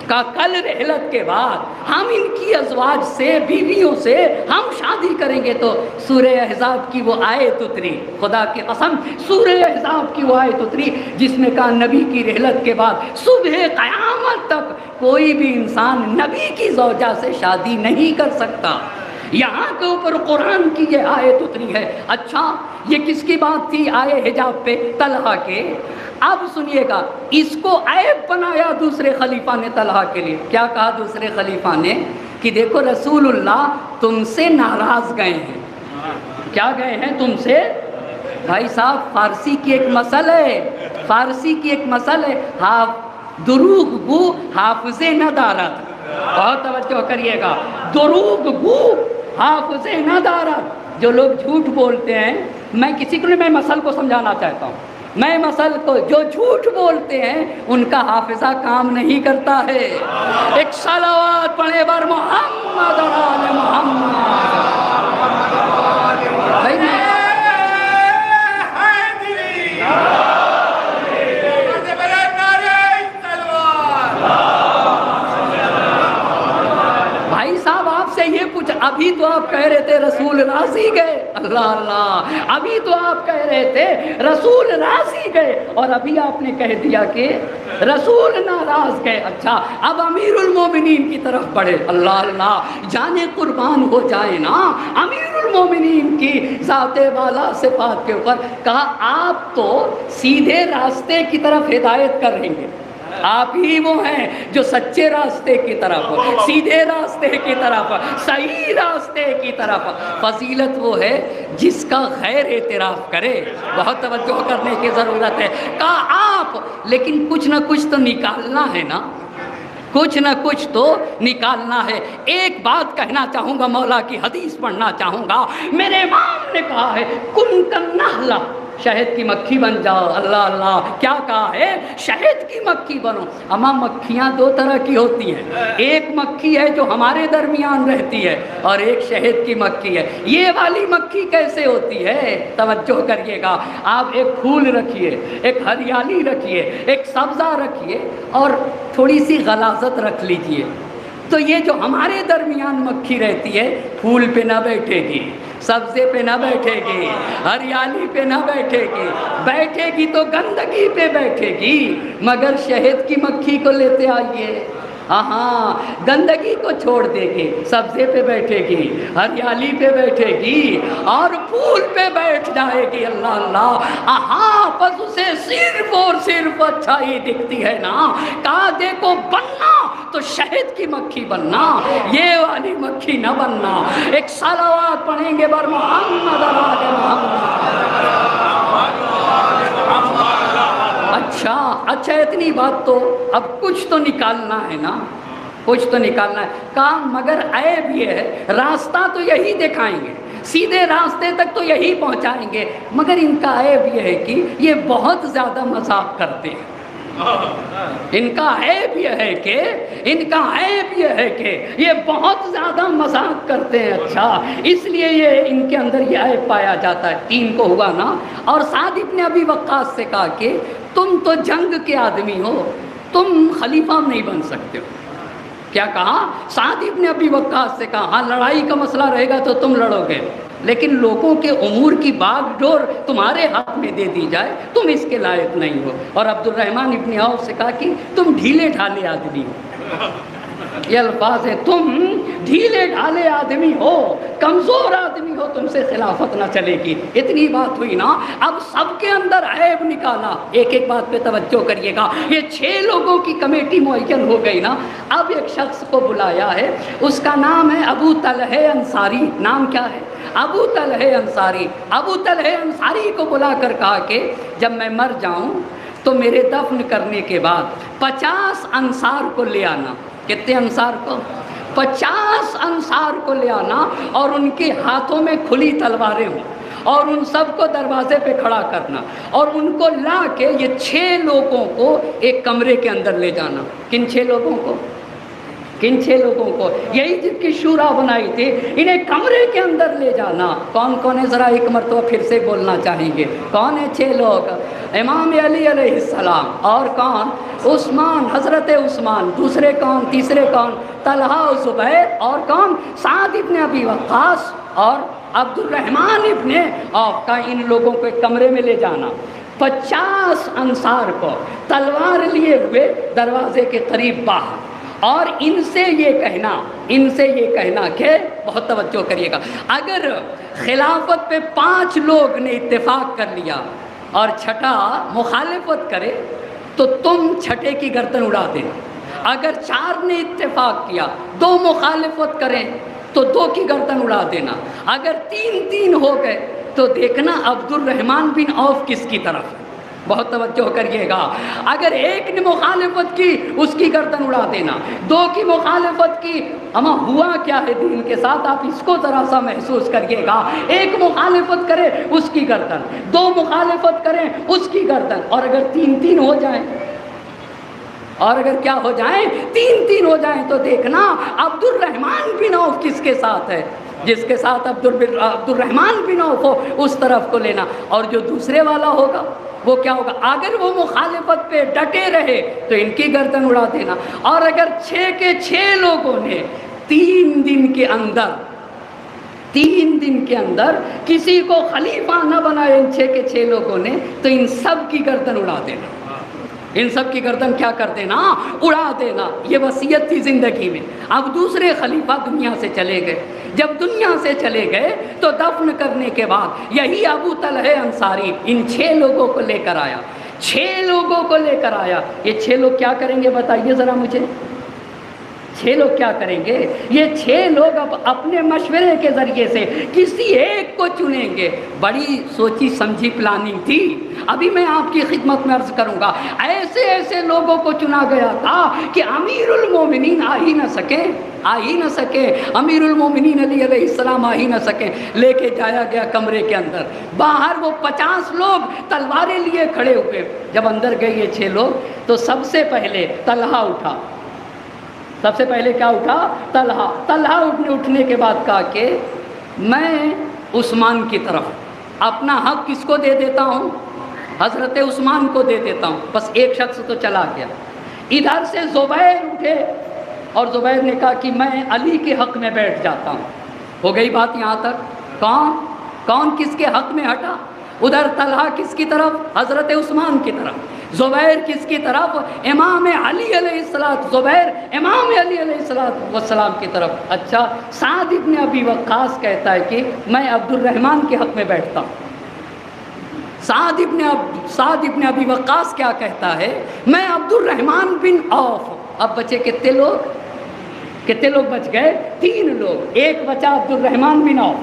کل رحلت کے بعد ہم ان کی ازواج سے، بیویوں سے ہم شادی کریں گے۔ تو سورہ احزاب کی وہ آیت اتری، خدا کی قسم سورہ احزاب کی وہ آیت اتری جس میں کہا نبی کی رحلت کے بعد صبح قیامت تک کوئی بھی انسان نبی کی زوجہ سے شادی نہیں کر سکتا۔ یہاں کے اوپر قرآن کی یہ آیت اتری ہے۔ اچھا یہ کس کی بات تھی آئے حجاب پہ؟ طلحہ کے۔ اب سنیے گا، اس کو عیب بنایا دوسرے خلیفہ نے طلحہ کے لیے۔ کیا کہا دوسرے خلیفہ نے کہ دیکھو رسول اللہ تم سے ناراض گئے ہیں۔ کیا گئے ہیں تم سے؟ بھائی صاحب فارسی کی ایک مسئلہ ہے، فارسی کی ایک مسئلہ ہے، دروغ گو حافظ ندارت، بہت توجہ کریے گا، دروغ گو حافظ ندارت، جو لوگ جھوٹ بولتے ہیں، میں کسی کو نہیں، میں مسئلہ کو سمجھانا چاہتا ہوں، میں مسئلہ کو، جو جھوٹ بولتے ہیں ان کا حافظہ کام نہیں کرتا ہے۔ ایک صلوات پڑھے بر محمد و آل محمد۔ بھائی صاحب آپ سے یہ پوچھ، ابھی تو آپ کہہ رہے تھے رسول راضی گئے، اللہ اللہ، ابھی تو آپ کہہ رہے تھے رسول راضی گئے، اور ابھی آپ نے کہہ دیا کہ رسول ناراض گئے۔ اچھا اب امیر المومنین کی طرف بڑھے، اللہ اللہ، جانے قربان ہو جائے نا امیر المومنین کی ذات والا صفات کے اوپر۔ کہا آپ تو سیدھے راستے کی طرف ہدایت کر رہیں گے، آپ ہی وہ ہیں جو سچے راستے کی طرف، سیدھے راستے کی طرف، صحیح راستے کی طرف۔ فضیلت وہ ہے جس کا غیر اعتراف کرے، بہت توجہ کرنے کی ضرورت ہے۔ کہا آپ لیکن کچھ نہ کچھ تو نکالنا ہے نا، کچھ نہ کچھ تو نکالنا ہے۔ ایک بات کہنا چاہوں گا، مولا کی حدیث پڑھنا چاہوں گا، میرے امام نے کہا ہے کن کالنحلہ، شہد کی مکھی بن جاؤ، اللہ اللہ، کیا کہا ہے؟ شہد کی مکھی بنو۔ اما مکھیاں دو طرح کی ہوتی ہیں، ایک مکھی ہے جو ہمارے درمیان رہتی ہے اور ایک شہد کی مکھی ہے۔ یہ والی مکھی کیسے ہوتی ہے؟ توجہ کریے گا، آپ ایک پھول رکھیے، ایک ہریالی رکھیے، ایک سبزہ رکھیے اور تھوڑی سی غلاظت رکھ لیجئے، تو یہ جو ہمارے درمیان مکھی رہتی ہے پھول پہ نہ بیٹھے گی، سبزے پہ نہ بیٹھے گی، ہریالی پہ نہ بیٹھے گی، بیٹھے گی تو گندگی پہ بیٹھے گی۔ مگر شہد کی مکھی کو لیتے آئیے، ہاں گندگی کو چھوڑ دے گی، سبزے پہ بیٹھے گی، ہریالی پہ بیٹھے گی اور پھول پہ بیٹھ جائے گی، اللہ اللہ، ہاں بس اسے صرف اور صرف اچھائی دکھتی ہے نا۔ کہا دیکھو بننا تو شہد کی مکھی بننا، یہ والی مکھی نہ بننا۔ ایک صلوات پڑھیں گے بر محمد و آل محمد۔ اچھا اتنی بات تو اب کچھ تو نکالنا ہے نا، کچھ تو نکالنا ہے۔ کہا مگر عیب یہ ہے، راستہ تو یہی دکھائیں گے، سیدھے راستے تک تو یہی پہنچائیں گے، مگر ان کا عیب یہ ہے کہ یہ بہت زیادہ مذاق کرتے ہیں۔ ان کا عیب یہ ہے کہ یہ بہت زیادہ مذاق کرتے ہیں۔ اچھا اس لیے یہ ان کے اندر یہ عیب پایا جاتا ہے۔ 3 کو ہوا نا، اور سعد ابن ابی وقاص سے کہا کہ تم تو جنگ کے آدمی ہو، تم خلیفہ نہیں بن سکتے ہو۔ کیا کہا؟ سعد ابن ابی وقاص سے کہا ہاں لڑائی کا مسئلہ رہے گا تو تم لڑو گے، لیکن لوگوں کے امور کی باغ ڈور تمہارے ہاتھ میں دے دی جائے تم اس کے لائق نہیں ہو۔ اور عبد الرحمن ابن عوف سے کہا کہ تم ڈھیلے ڈھالے آدمی ہو، یہ الفاظ ہیں، تم ڈھیلے ڈھالے آدمی ہو، کمزور آدمی ہو، تم سے خلافت نہ چلے گی۔ اتنی بات ہوئی نا، اب سب کے اندر عیب نکالا۔ ایک ایک بات پہ توجہ کریے گا، یہ 6 لوگوں کی کمیٹی معین ہو گئی نا، اب ایک شخص کو بلایا ہے، اس کا نام ہے ابو طلحہ انصاری۔ نام کیا ہے؟ ابو طلحہ انصاری۔ ابو طلحہ انصاری کو بلا کر کہا کہ جب میں مر جاؤں تو میرے دفن کرنے کے بعد 50 انصار کو لے آنا۔ کتنے انصار کو؟ 50 انصار کو لے آنا، اور ان کے ہاتھوں میں کھلی تلواریں ہوں، اور ان سب کو دروازے پہ کھڑا کرنا، اور ان کو لا کے یہ 6 لوگوں کو ایک کمرے کے اندر لے جانا۔ کن 6 لوگوں کو؟ کن 6 لوگوں کو؟ یہی جن کی شورا بنائی تھی، انہیں کمرے کے اندر لے جانا۔ کون کون ہے ذرا ایک مرتبہ پھر سے بولنا چاہیں گے؟ کون ہے 6 لوگ؟ امام علی علیہ السلام، اور کون؟ عثمان، حضرت عثمان، دوسرے کون؟ تیسرے کون؟ طلحہ و زبیر، اور کون؟ سعد ابن ابی وقاص اور عبد الرحمن ابن عوف کا۔ ان لوگوں کو ایک کمرے میں لے جانا، 50 انصار کو تلوار لیے ہوئے دروازے کے قریب باہر، اور ان سے یہ کہنا کہ بہت توجہ کریے گا، اگر خلافت پہ 5 لوگ نے اتفاق کر لیا اور 6 مخالفت کرے تو تم 6 کی گردن اڑا دینا۔ اگر 4 نے اتفاق کیا، 2 مخالفت کریں تو 2 کی گردن اڑا دینا۔ اگر 3 ہو گئے تو دیکھنا عبد الرحمن بن عوف کس کی طرف ہے۔ بہت توجہ کریے گا، اگر ایک نے مخالفت کی اس کی گردن اڑا دینا، دو کی مخالفت کی، اما ہوا کیا ہے دین کے ساتھ آپ اس کو ذرا سا محسوس کریے گا، ایک مخالفت کرے اس کی گردن، دو مخالفت کریں اس کی گردن، اور اگر تین تین ہو جائیں، اور اگر کیا ہو جائیں، تین تین ہو جائیں، تو دیکھنا عبد الرحمن بن عوف کس کے ساتھ ہے، جس کے ساتھ عبد الرحمن بن عوف ہو اس طرف کو لینا، اور جو دوسرے والا ہوگا وہ کیا ہوگا، اگر وہ مخالفت پہ ڈٹے رہے تو ان کی گردن اڑا دینا، اور اگر 6 کے 6 لوگوں نے 3 دن کے اندر کسی کو خلیفہ نہ بنائے ان 6 کے 6 لوگوں نے، تو ان سب کی گردن اڑا دینا، ان سب کی گردن کیا کر دینا، اڑا دینا۔ یہ وصیت تھی زندگی میں۔ اب دوسرے خلیفہ دنیا سے چلے گئے، جب دنیا سے چلے گئے تو دفن کرنے کے بعد یہی ابو طلحہ انصاری ان 6 لوگوں کو لے کر آیا، 6 لوگوں کو لے کر آیا۔ یہ 6 لوگ کیا کریں گے بتائیے ذرا مجھے، 6 لوگ کیا کریں گے؟ یہ 6 لوگ اب اپنے مشورے کے ذریعے سے کسی ایک کو چنیں گے۔ بڑی سوچی سمجھی پلاننگ تھی۔ ابھی میں آپ کی خدمت میں عرض کروں گا، ایسے لوگوں کو چنا گیا تھا کہ امیر المومنین آ ہی نہ سکے، امیر المومنین علی علیہ السلام آ ہی نہ سکے۔ لے کے جایا گیا کمرے کے اندر، باہر وہ 50 لوگ تلواریں لیے کھڑے ہوئے۔ جب اندر گئے یہ 6 لوگ تو سب سے پہلے طلحہ اٹھا، سب سے پہلے کیا اٹھا؟ طلحہ اٹھنے کے بعد کہا کہ میں عثمان کی طرف اپنا حق کس کو دے دیتا ہوں؟ حضرت عثمان کو دے دیتا ہوں۔ بس ایک شخص تو چلا گیا۔ ادھر سے زبیر اٹھے اور زبیر نے کہا کہ میں علی کے حق میں بیٹھ جاتا ہوں۔ ہو گئی بات یہاں تک؟ کون کس کے حق میں ہٹا؟ ادھر طلحہ کس کی طرف؟ حضرت عثمان کی طرف۔ زبیر کس کی طرف؟ امام علی علیہ السلام۔ زبیر امام علی علیہ السلام کی طرف۔ اچھا، سعد ابن ابی وقاص کہتا ہے کہ میں عبد الرحمن کے حق میں بیٹھتا ہوں۔ سعد ابن ابی وقاص کیا کہتا ہے؟ میں عبد الرحمن بن عوف۔ اب بچے کتنے لوگ بچ گئے؟ 3 لوگ، ایک بچا عبد الرحمن بن عوف،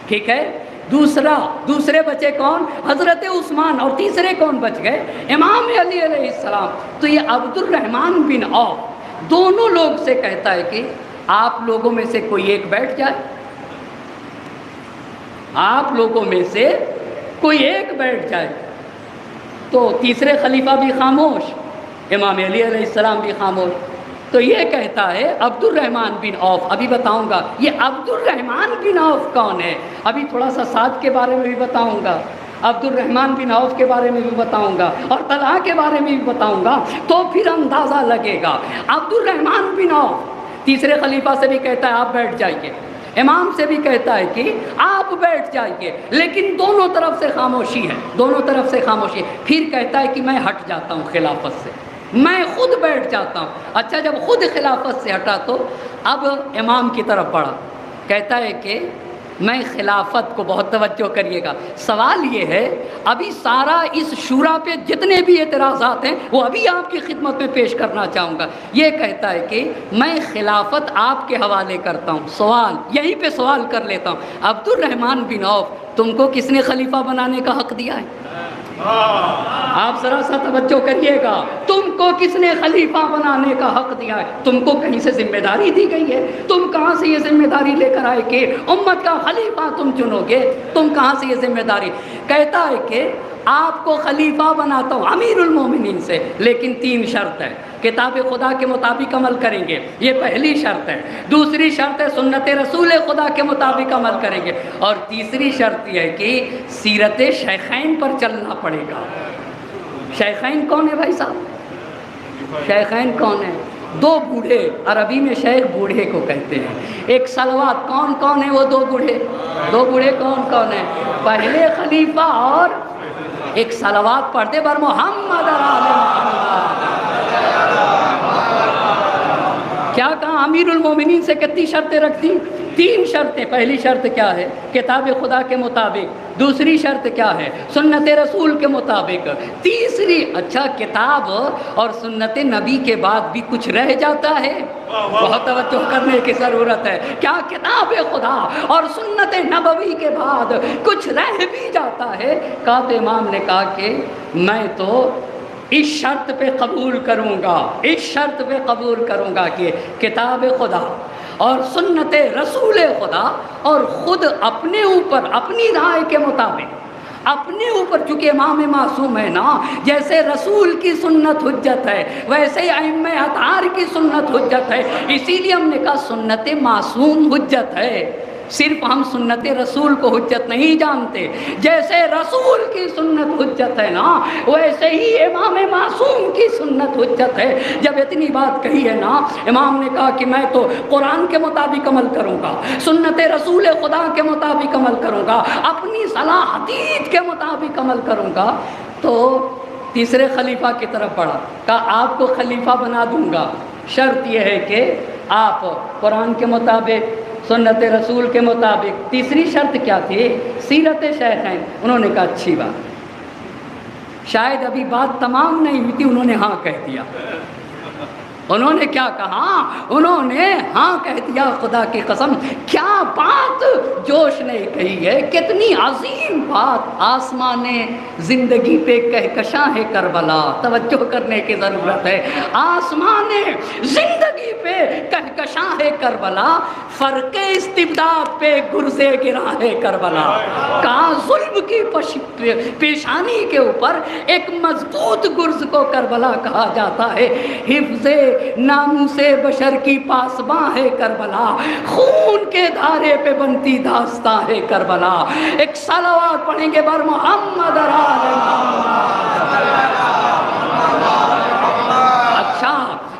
ٹھیک ہے۔ دوسرے بچے کون؟ حضرت عثمان، اور تیسرے کون بچ گئے؟ امام علی علیہ السلام۔ تو یہ عبد الرحمن بن عوف دونوں لوگ سے کہتا ہے کہ آپ لوگوں میں سے کوئی ایک بیٹھ جائے، آپ لوگوں میں سے کوئی ایک بیٹھ جائے۔ تو تیسرے خلیفہ بھی خاموش، امام علی علیہ السلام بھی خاموش۔ تو یہ کہتا ہے عبد الرحمن بن عوف۔ ابھی بتاؤں گا یہ عبد الرحمن بن عوف کون ہے، ابھی تھوڑا سا سعد کے بارے میں بھی بتاؤں گا، عبد الرحمن بن عوف کے بارے میں بھی بتاؤں گا، اور طلحہ کے بارے میں بھی بتاؤں گا، تو پھر اندازہ لگے گا۔ عبد الرحمن بن عوف تیسرے خلیفہ سے بھی کہتا ہے آپ بیٹھ جائیے، امام سے بھی کہتا ہے کہ آپ بیٹھ جائیے، لیکن دونوں طرف سے خاموشی ہے۔ پھر کہتا ہے کہ میں ہٹ جاتا ہوں خلافت سے، میں خود بیٹھ جاتا ہوں۔ اچھا، جب خود خلافت سے ہٹا تو اب امام کی طرف بڑھا، کہتا ہے کہ میں خلافت کو، بہت توجہ کریے گا، سوال یہ ہے ابھی سارا اس شورا پہ جتنے بھی اعتراضات ہیں وہ ابھی آپ کی خدمت میں پیش کرنا چاہوں گا۔ یہ کہتا ہے کہ میں خلافت آپ کے حوالے کرتا ہوں، سوال یہیں پہ سوال کر لیتا ہوں، عبد الرحمن بن عوف تم کو کس نے خلیفہ بنانے کا حق دیا ہے؟ آپ ذرا سا توجہ کریے گا، تم کو کس نے خلیفہ بنانے کا حق دیا ہے؟ تم کو کہیں سے ذمہ داری دی گئی ہے؟ تم کہاں سے یہ ذمہ داری لے کر آئے کہ امت کا خلیفہ تم چنو گے؟ تم کہاں سے یہ ذمہ داری؟ کہتا ہے کہ آپ کو خلیفہ بناتا ہوں امیر المومنین سے، لیکن 3 شرط ہے، کتاب خدا کے مطابق عمل کریں گے، یہ پہلی شرط ہے۔ دوسری شرط ہے سنت رسول خدا کے مطابق عمل کریں گے، اور تیسری شرط یہ ہے کہ سیرت شیخین پر چلنا پڑے گا۔ شیخین کون ہے بھائی صاحب؟ شیخین کون ہے؟ 2 بوڑھے، عربی میں شیخ بوڑھے کو کہتے ہیں۔ ایک سلوات، کون ہے وہ 2 بوڑھے؟ 2 بوڑھے کون ہیں؟ پہلے خلیفہ اور ایک صلوات پڑھتے بر محمد اور آل محمد۔ کیا کہا؟ امیر المومنین سے کتنی شرطیں رکھ دی؟ 3 شرطیں. پہلی شرط کیا ہے؟ کتاب خدا کے مطابق. دوسری شرط کیا ہے؟ سنت رسول کے مطابق. تیسری، اچھا کتاب اور سنت نبی کے بعد بھی کچھ رہ جاتا ہے؟ بہت توجہ کرنے کی ضرورت ہے. کیا کتاب خدا اور سنت نبوی کے بعد کچھ رہ بھی جاتا ہے؟ کہا تو امام نے کہا کہ میں تو اس شرط پہ قبول کروں گا، اس شرط پہ قبول کروں گا کہ کتاب خدا اور سنت رسول خدا، اور خود اپنے اوپر اپنی رائے کے مطابق اپنے اوپر، چونکہ امام معصوم ہے نا، جیسے رسول کی سنت حجت ہے ویسے ہی ائمہ اطہار کی سنت حجت ہے. اسی لیے ہم نے کہا سنت معصوم حجت ہے. صرف ہم سنت رسول کو حجت نہیں جانتے. جیسے رسول کی سنت حجت ہے نا، ویسے ہی امام معصوم کی سنت حجت ہے. جب اتنی بات کہی ہے نا، امام نے کہا کہ میں تو قرآن کے مطابق عمل کروں گا، سنت رسول خدا کے مطابق عمل کروں گا، اپنی صلاح حدیث کے مطابق عمل کروں گا. تو تیسرے خلیفہ کی طرف بڑھا، کہا آپ کو خلیفہ بنا دوں گا، شرط یہ ہے کہ آپ قرآن کے مطابق، سنت رسول کے مطابق. تیسری شرط کیا تھی؟ سیرت شیخین. انہوں نے کہا اچھی بات. شاید ابھی بات تمام نہیں ہوئی تھی، انہوں نے ہاں کہہ دیا. انہوں نے کیا کہا؟ انہوں نے ہاں کہہ دیا. خدا کی قسم کیا بات جوش نے کہی ہے، کتنی عظیم بات. آسمان زندگی پہ کہکشاں ہے کربلا. توجہ کرنے کی ضرورت ہے. آسمان زندگی پہ کہکشاں ہے کربلا، فرق استبداد پہ گرزے گرا ہے کربلا. کہا ظلم کی پیشانی کے اوپر ایک مضبوط گرز کو کربلا کہا جاتا ہے. حفظ ناموس بشر کی پاسباں ہے کربلا، خون کے دھارے پہ بنتی داستاں ہے کربلا. ایک صلوات پڑھیں گے بر محمد اور آل محمد. اچھا،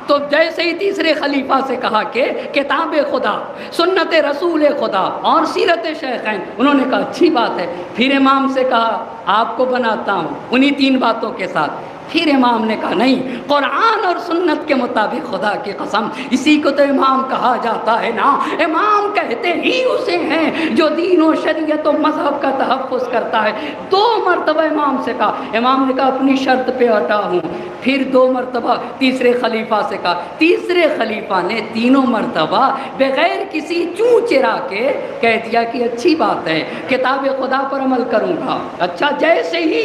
تو جیسے ہی تیسرے خلیفہ سے کہا کہ کتاب خدا، سنت رسول خدا اور سیرت شیخین، انہوں نے کہا اچھی بات ہے. پھر امام سے کہا آپ کو بناتا ہوں انہی 3 باتوں کے ساتھ. پھر امام نے کہا نہیں، قرآن اور سنت کے مطابق. خدا کی قسم اسی کو تو امام کہا جاتا ہے نا. امام کہتے ہی اسے ہیں جو دین و شریعت و مذہب کا تحفظ کرتا ہے. 2 مرتبہ امام سے کہا. امام نے کہا اپنی شرط پہ ہٹا ہوں. پھر 2 مرتبہ تیسرے خلیفہ سے کہا. تیسرے خلیفہ نے 3 مرتبہ بغیر کسی چوں چرا کے کہہ دیا کہ اچھی بات ہے، کتاب خدا پر عمل کروں گا. اچھا، جیسے ہی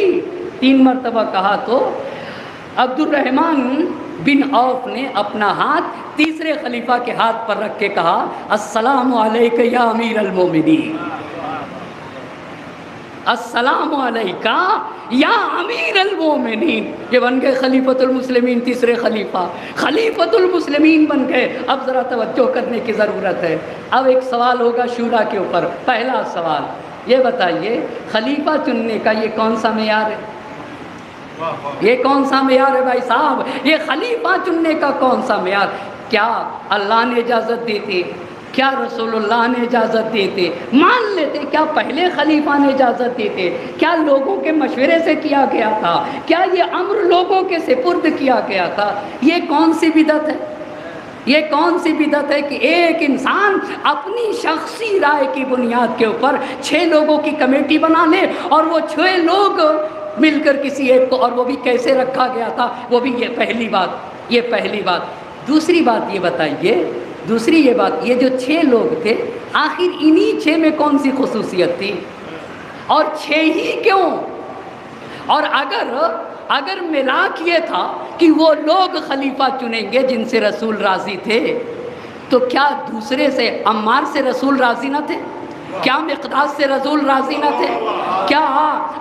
3 مرتبہ کہا تو عبد الرحمن بن عوف نے اپنا ہاتھ تیسرے خلیفہ کے ہاتھ پر رکھ کے کہا السلام علیک یا امیر المومنین، السلام علیکہ یا امیر المومنین. یہ بن گئے خلیفۃ المسلمین، تیسرے خلیفہ خلیفۃ المسلمین بن گئے. اب ذرا توجہ کرنے کی ضرورت ہے. اب ایک سوال ہوگا شورا کے اوپر. پہلا سوال یہ بتائیے، خلیفہ چننے کا یہ کون سا معیار ہے؟ یہ کون سا معیار ہے بھائی صاحب؟ یہ خلیفہ چننے کا کون سا معیار؟ کیا اللہ نے اجازت دی تھی؟ کیا رسول اللہ نے اجازت دی تھی؟ مان لیتے کیا پہلے خلیفہ نے اجازت دی تھی؟ کیا لوگوں کے مشورے سے کیا گیا تھا؟ کیا یہ امر لوگوں کے سپرد کیا گیا تھا؟ یہ کون سی بدعت ہے؟ یہ کون سی بدعت ہے کہ ایک انسان اپنی شخصی رائے کی بنیاد کے اوپر 6 لوگوں کی کمیٹی بنا لے اور وہ 6 لوگ مل کر کسی ایک کو، اور وہ بھی کیسے رکھا گیا تھا؟ وہ بھی یہ پہلی بات. دوسری بات یہ بتائیے، دوسری یہ بات، یہ جو 6 لوگ تھے آخر انہی 6 میں کون سی خصوصیت تھی؟ اور 6 ہی کیوں؟ اور اگر ملاک یہ تھا کہ وہ لوگ خلیفہ چنیں گے جن سے رسول راضی تھے، تو کیا دوسرے سے عمار سے رسول راضی نہ تھے؟ کیا مقداد سے رسول راضی نہ تھے؟ کیا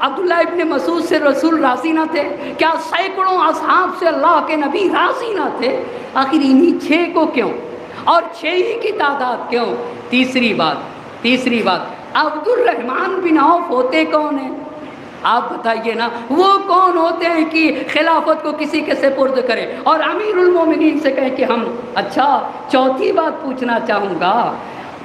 عبداللہ ابن مسعود سے رسول راضی نہ تھے؟ کیا سینکڑوں اصحاب سے اللہ کے نبی راضی نہ تھے؟ آخر انہی 6 کو کیوں، اور 6 ہی کی تعداد کیوں؟ تیسری بات عبد الرحمن بن عوف ہوتے کون ہیں؟ آپ بتائیے نا، وہ کون ہوتے ہیں کہ خلافت کو کسی کے سپرد کرے اور امیر المومنین سے کہیں کہ ہم. اچھا، چوتھی بات پوچھنا چاہوں گا،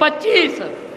25।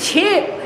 6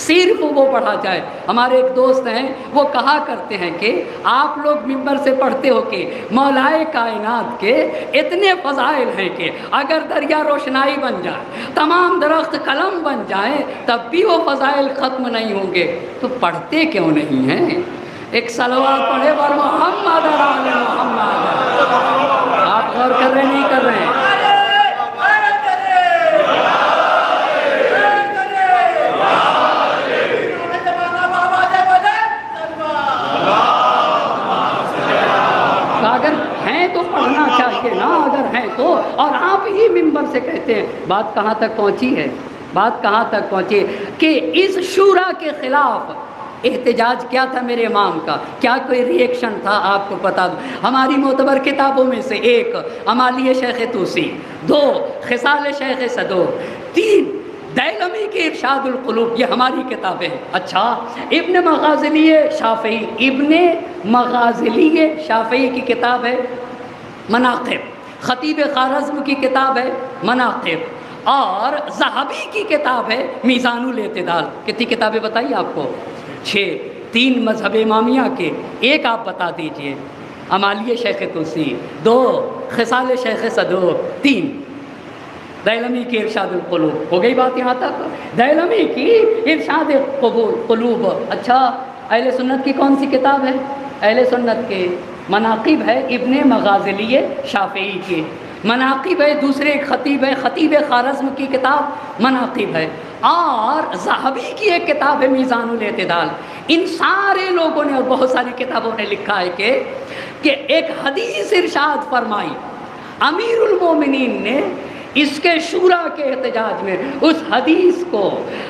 صرف وہ پڑھا جائے۔ ہمارے ایک دوست ہیں، وہ کہا کرتے ہیں کہ آپ لوگ ممبر سے پڑھتے ہو کہ مولائے کائنات کے اتنے فضائل ہیں کہ اگر دریا روشنائی بن جائے، تمام درخت قلم بن جائیں، تب بھی وہ فضائل ختم نہیں ہوں گے، تو پڑھتے کیوں نہیں ہیں؟ ایک صلوات پڑھے بر محمد اور آل محمد۔ آپ غور کر رہے نہیں کر رہے ہیں؟ اگر ہیں تو پڑھنا چاہیے نا، اگر ہیں تو۔ اور آپ ہی ممبر سے کہتے ہیں، بات کہاں تک پہنچی ہے؟ بات کہاں تک پہنچی کہ اس شورا کے خلاف احتجاج کیا تھا میرے امام کا، کیا کوئی ری ایکشن تھا؟ آپ کو بتا دوں، ہماری معتبر کتابوں میں سے 1 امالیہ شیخ طوسی، 2 خصال شیخ صدوق، 3 دیلمی کی ارشاد القلوب، یہ ہماری کتابیں ہیں۔ اچھا، ابن مغازلی شافعی کی کتاب ہے مناقب، خطیب خوارزم کی کتاب ہے مناقب، اور ذہبی کی کتاب ہے میزان الاعتدال۔ کتنی کتابیں بتائیے آپ کو؟ 6۔ 3 مذہب امامیہ کے، 1 آپ بتا دیجئے امالیہ شیخ طوسی، 2 خصال شیخ صدوق، 3 دیلمی کی ارشاد القلوب۔ ہو گئی بات یہاں تک؟ دیلمی کی ارشاد قلوب۔ اچھا، اہل سنت کی کون سی کتاب ہے؟ اہل سنت کے مناقب ہے ابن مغازلی شافعی کی، مناقب ہے دوسرے خطیب ہے، خطیب خوارزم کی کتاب مناقب ہے، اور ذہبی کی ایک کتاب ہے میزان الاعتدال۔ ان سارے لوگوں نے اور بہت ساری کتابوں نے لکھا ہے کہ ایک حدیث ارشاد فرمائی امیر المومنین نے اس کے شورا کے احتجاج میں۔ اس حدیث کو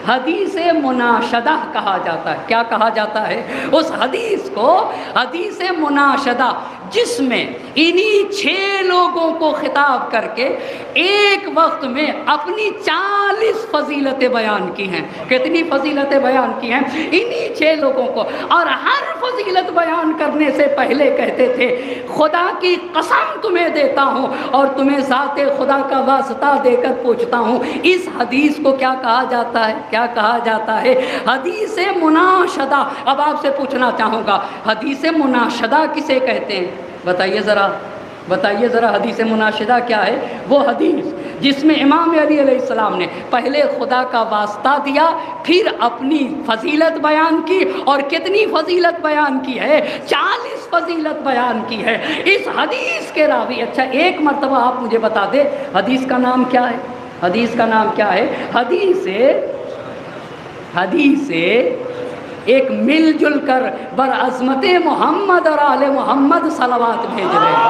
حدیث مناشدہ کہا جاتا ہے۔ کیا کہا جاتا ہے؟ اس حدیث کو حدیث مناشدہ، جس میں انہی 6 لوگوں کو خطاب کر کے ایک وقت میں اپنی 40 فضیلتیں بیان کی ہیں۔ کتنی فضیلتیں بیان کی ہیں؟ انہی 6 لوگوں کو، اور ہر فضیلت بیان کرنے سے پہلے کہتے تھے خدا کی قسم تمہیں دیتا ہوں اور تمہیں ذات خدا کا واسطہ دے کر پوچھتا ہوں، اس حدیث کو کیا کہا جاتا ہے؟ کیا کہا جاتا ہے؟ حدیث مناشدہ۔ اب آپ سے پوچھنا چاہوں گا، حدیث مناشدہ کسے کہتے ہیں؟ بتائیے ذرا حدیث مناشدہ کیا ہے؟ وہ حدیث جس میں امام علی علیہ السلام نے پہلے خدا کا واسطہ دیا، پھر اپنی فضیلت بیان کی، اور کتنی فضیلت بیان کی ہے؟ 40 فضیلت بیان کی ہے اس حدیث کے راوی۔ اچھا، ایک مرتبہ آپ مجھے بتا دیں حدیث کا نام کیا ہے؟ حدیث کا نام کیا ہے؟ حدیث ایک مل جل کر برعظمت محمد اور آل محمد صلوات بھیج رہے ہیں۔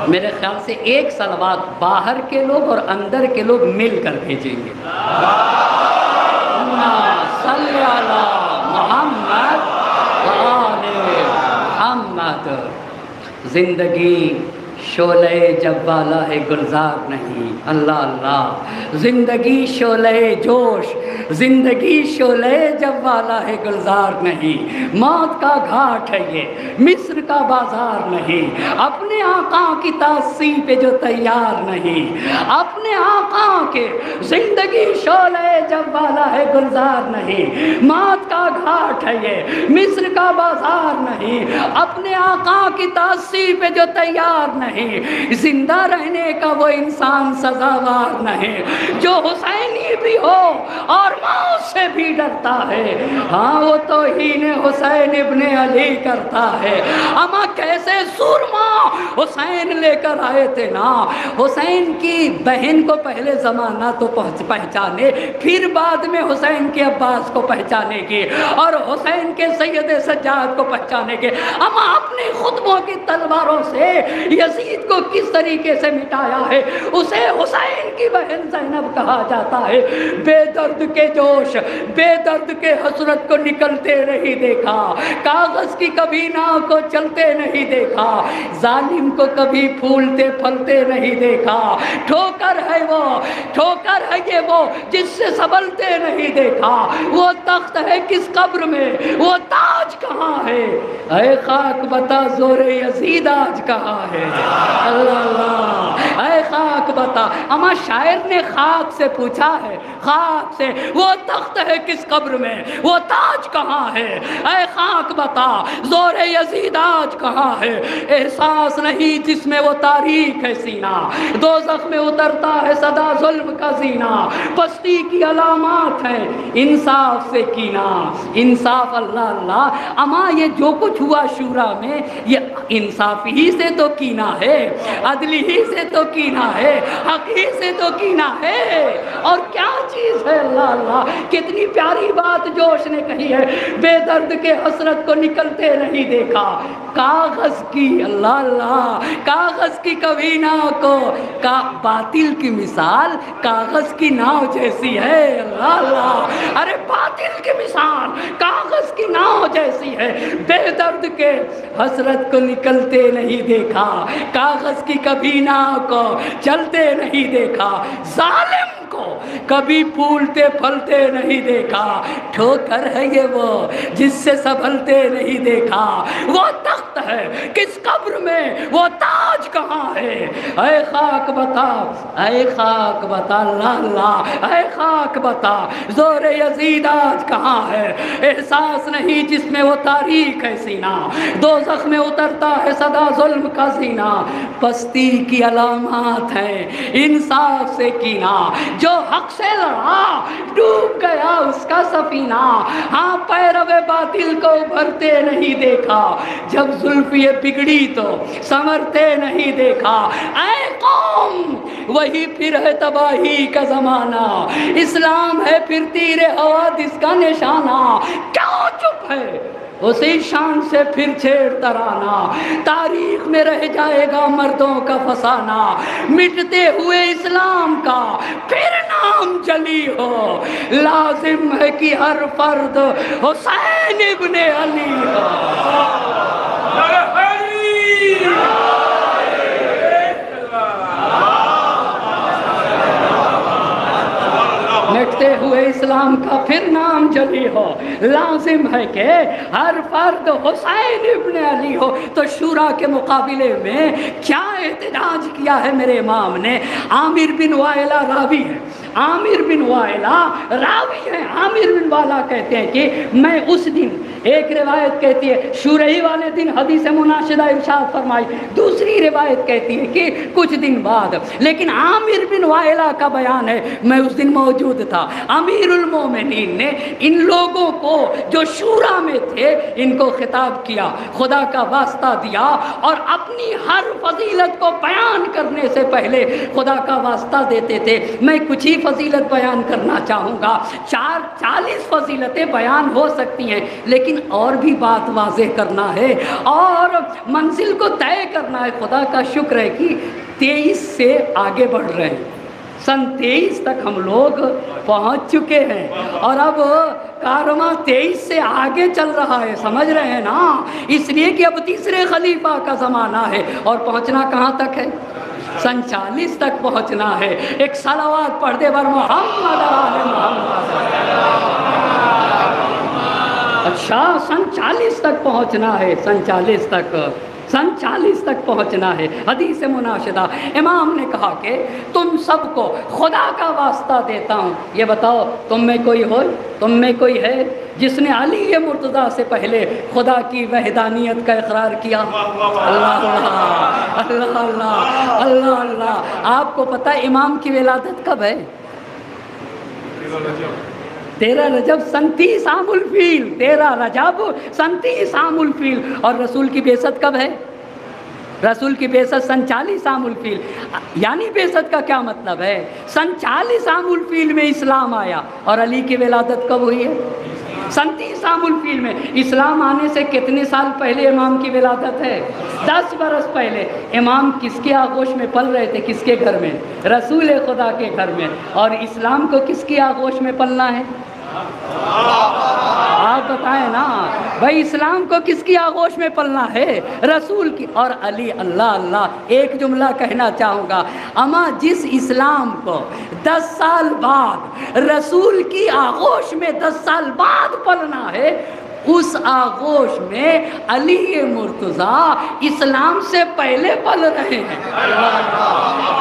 میرے خیال سے ایک صلوات باہر کے لوگ اور اندر کے لوگ مل کر بھیجیں گے۔ صلی اللہ محمد وآل محمد۔ زندگی شعلہ جب والا ہے گلزار نہیں، اللہ اللہ۔ زندگی شعلہ جوش، زندگی شعلہ جب والا ہے گلزار نہیں، موت کا گھاٹ ہے یہ مصر کا بازار نہیں، اپنے آقا کی تاسی پہ جو تیار نہیں، اپنے آقا کے زندگی شعلہ جب والا ہے گلزار نہیں، موت کا گھاٹ ہے یہ مصر کا بازار نہیں، اپنے آقا کی تاسی پہ جو تیار نہیں، زندہ رہنے کا وہ انسان سزاوار نہیں، جو حسینی بھی ہو اور موت سے بھی ڈرتا ہے، ہاں وہ توہین حسین ابن علی کرتا ہے۔ اما کیسے سرما حسین لے کر آئے تھے نا، حسین کی بہن کو پہلے زمانہ تو پہچانے، پھر بعد میں حسین کے عباس کو پہچانے گی، اور حسین کے سید سجاد کو پہچانے گے، اما اپنے خطبوں کی تلواروں سے یزید یزید کو کس طریقے سے مٹایا ہے، اسے حسین کی بہن زینب کہا جاتا ہے۔ بے درد کے جوش، بے درد کے حسرت کو نکلتے نہیں دیکھا، کاغذ کی کبھی ناؤ کو چلتے نہیں دیکھا، ظالم کو کبھی پھولتے پھلتے نہیں دیکھا۔ ٹھوکر ہے وہ، ٹھوکر ہے یہ وہ جس سے سنبھلتے نہیں دیکھا۔ وہ تخت ہے کس قبر میں، وہ تاج کہاں ہے، اے خاک بتا زور یزید آج کہاں ہے۔ اللہ اللہ، اے خاک بتا۔ اما شاعر نے خاک سے پوچھا ہے، خاک سے، وہ تخت ہے کس قبر میں، وہ تاج کہاں ہے، اے خاک بتا زور یزید آج کہاں ہے۔ احساس نہیں جس میں وہ تاریخ ہے سینہ، دوزخ میں اترتا ہے صدا ظلم کا زینہ، پستی کی علامات ہیں انصاف سے کینہ، انصاف۔ اللہ اللہ، اما یہ جو کچھ ہوا شورا میں، یہ انصاف ہی سے تو کینہ ہے، عدل ہی سے تو کینہ ہے، حق ہی سے تو کینہ ہے، اور کیا چیز ہے۔ اللہ اللہ، کتنی پیاری بات جوش نے کہی ہے، بے درد کے حسرت کو نکلتے نہیں دیکھا، کاغذ کی، اللہ اللہ، کاغذ کی کبھی ناؤ کو، باطل کی مثال کاغذ کی ناؤ جیسی ہے۔ اللہ اللہ، ارے باطل کی مثال کاغذ کی ناؤ جیسی ہے، بے درد کے حسرت کو نکلتے نہیں دیکھا، کاغذ کی کبھی ناؤ کو چلتے نہیں دیکھا، ظالم کو کبھی پھولتے پھلتے نہیں دیکھا۔ ٹھوکر ہے یہ وہ جس سے سنبھلتے نہیں دیکھا، وہ تخت ہے کس قبر میں، وہ تاج کہاں ہے، اے خاک بتا، اے خاک بتا، اللہ اللہ، اے خاک بتا زور یزید آج کہاں ہے۔ احساس نہیں جس میں وہ تاریخ ہے سینہ، دوزخ میں اترتا ہے صدا ظلم کا زینہ، پستی کی علامات ہیں انصاف سے کینہ، جو حق سے لڑا ڈوب گیا اس کا سفینہ، ہاں پیرو باطل کو ابھرتے نہیں دیکھا، جب زلف یہ بگڑی تو سنورتے نہیں دیکھا۔ اے قوم، وہی پھر ہے تباہی کا زمانہ، اسلام ہے پھر تیر حوادث کا نشانہ، کیوں چپ ہے اسی شان سے پھر چھیڑ ترانہ، تاریخ میں رہ جائے گا مردوں کا فسانہ، مٹتے ہوئے اسلام کا پھر نام جلی ہو، لازم ہے کہ ہر فرد حسین ابن علی ہو۔ مٹتے ہوئے اسلام کا پھر نام جلی ہو، لازم ہے کہ ہر فرد حسین ابن علی ہو۔ تو شورا کے مقابلے میں کیا احتجاج کیا ہے میرے امام نے؟ عامر بن وائلہ راوی ہے، عامر بن وائلہ راوی ہے، عامر بن وائلہ کہتے ہیں کہ میں اس دن، ایک روایت کہتی ہے شورہی والے دن حدیث مناشدہ ارشاد فرمائی، دوسری روایت کہتی ہے کہ کچھ دن بعد، لیکن عامر بن وائلہ کا بیان ہے میں اس دن موجود تھا، امیر المومنین نے ان لوگوں کو جو شورا میں تھے ان کو خطاب کیا، خدا کا واسطہ دیا، اور اپنی ہر فضیلت کو بیان کرنے سے پہلے خدا کا واسطہ دیتے تھے۔ میں کچھ ہی فضیلت بیان کرنا چاہوں گا، 40 فضیلتیں بیان ہو سکتی ہیں، لیکن اور بھی بات واضح کرنا ہے اور منزل کو طے کرنا ہے۔ خدا کا شکر ہے کہ 23 سے آگے بڑھ رہے ہیں، سن 23 تک ہم لوگ پہنچ چکے ہیں، اور اب کارواں 23 سے آگے چل رہا ہے، سمجھ رہے ہیں نا؟ اس لیے کہ اب تیسرے خلیفہ کا زمانہ ہے، اور پہنچنا کہاں تک ہے؟ سن 40 تک پہنچنا ہے۔ ایک صلوات پڑھ دے بر محمد آل محمد۔ اچھا، سن 40 تک پہنچنا ہے، سن 40 تک، سن 40 تک پہنچنا ہے۔ حدیث مناشدہ امام نے کہا کہ تم سب کو خدا کا واسطہ دیتا ہوں، یہ بتاؤ تم میں کوئی ہو، تم میں کوئی ہے جس نے علی مرتضیٰ سے پہلے خدا کی وحدانیت کا اقرار کیا؟ اللہ اللہ اللہ اللہ اللہ اللہ۔ آپ کو پتہ ہے امام کی ولادت کب ہے؟ 13 رجب سن 30 عام الفیل، 13 رجب سن 30 عام الفیل، اور رسول کی بعثت کب ہے؟ رسول کی بعثت سن 40 عام الفیل۔ یعنی بعثت کا کیا مطلب ہے؟ سن 40 عام الفیل میں اسلام آیا، اور علی کی ولادت کب ہوئی ہے؟ 37 عام الفیل میں۔ اسلام آنے سے کتنے سال پہلے امام کی ولادت ہے؟ 10 برس پہلے۔ امام کس کے آغوش میں پل رہے تھے؟ کس کے گھر میں؟ رسول خدا کے گھر میں۔ اور اسلام کو کس کی آغوش میں پلنا ہے؟ آپ بتائیں نا بھائی، اسلام کو کس کی آغوش میں پلنا ہے؟ رسول کی۔ اور علی، اللہ اللہ، ایک جملہ کہنا چاہوں گا، اما جس اسلام کو 10 سال بعد رسول کی آغوش میں 10 سال بعد پلنا ہے، اس آغوش میں علی مرتضیٰ اسلام سے پہلے پل رہے ہیں۔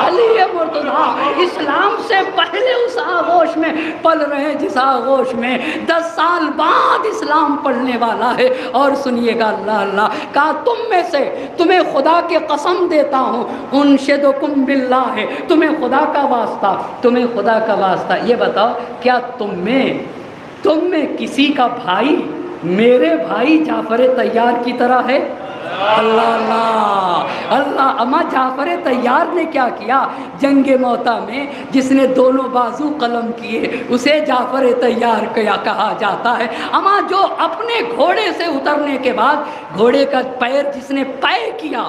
علی مرتضیٰ اسلام سے پہلے اس آغوش میں پل رہے ہیں جس آغوش میں 10 سال بعد اسلام پڑھنے والا ہے۔ اور سنیے گا، اللہ اللہ، کہا تم میں سے، تمہیں خدا کی قسم دیتا ہوں، انشدکم باللہ ہے، تمہیں خدا کا واسطہ، تمہیں خدا کا واسطہ، یہ بتاؤ کیا تم میں کسی کا بھائی میرے بھائی جعفر طیار کی طرح ہے؟ اللہ اللہ اللہ، اما جعفر طیار نے کیا کیا جنگ موتا میں؟ جس نے دونوں بازو قلم کیے اسے جعفر طیار کیا کہا جاتا ہے۔ اما جو اپنے گھوڑے سے اترنے کے بعد گھوڑے کا پیر جس نے پے کیا،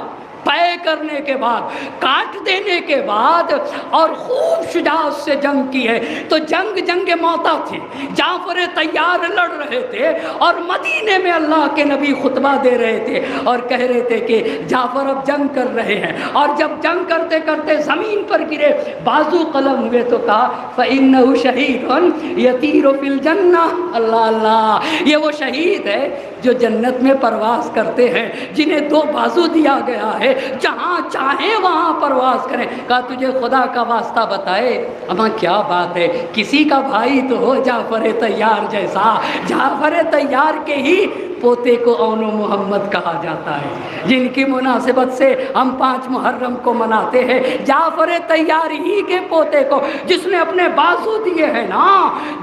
پے کرنے کے بعد، کاٹ دینے کے بعد، اور خوب شجاعت سے جنگ کی ہے، تو جنگ موتا تھی، جعفر طیار لڑ رہے تھے، اور مدینے میں اللہ کے نبی خطبہ دے رہے تھے اور کہہ رہے تھے کہ جعفر اب جنگ کر رہے ہیں، اور جب جنگ کرتے کرتے زمین پر گرے، بازو قلم ہوئے، تو کہا فَإِنَّهُ شَهِيدٌ يَطِيرُ فِي الْجَنَّةِ۔ اللہ اللہ، یہ وہ شہید ہے جو جنت میں پرواز کرتے ہیں، جنہیں 2 بازو دیا گیا ہے، جہاں چاہیں وہاں پرواز کریں۔ کہا تجھے خدا کا واسطہ بتائے، اما کیا بات ہے، کسی کا بھائی تو ہو جعفر طیار جیسا۔ جعفر طیار کے ہی پوتے کو اون و محمد کہا جاتا ہے، جن کی مناسبت سے ہم 5 محرم کو مناتے ہیں۔ جعفر طیار ہی کے پوتے کو، جس نے اپنے بازو دیے ہیں نا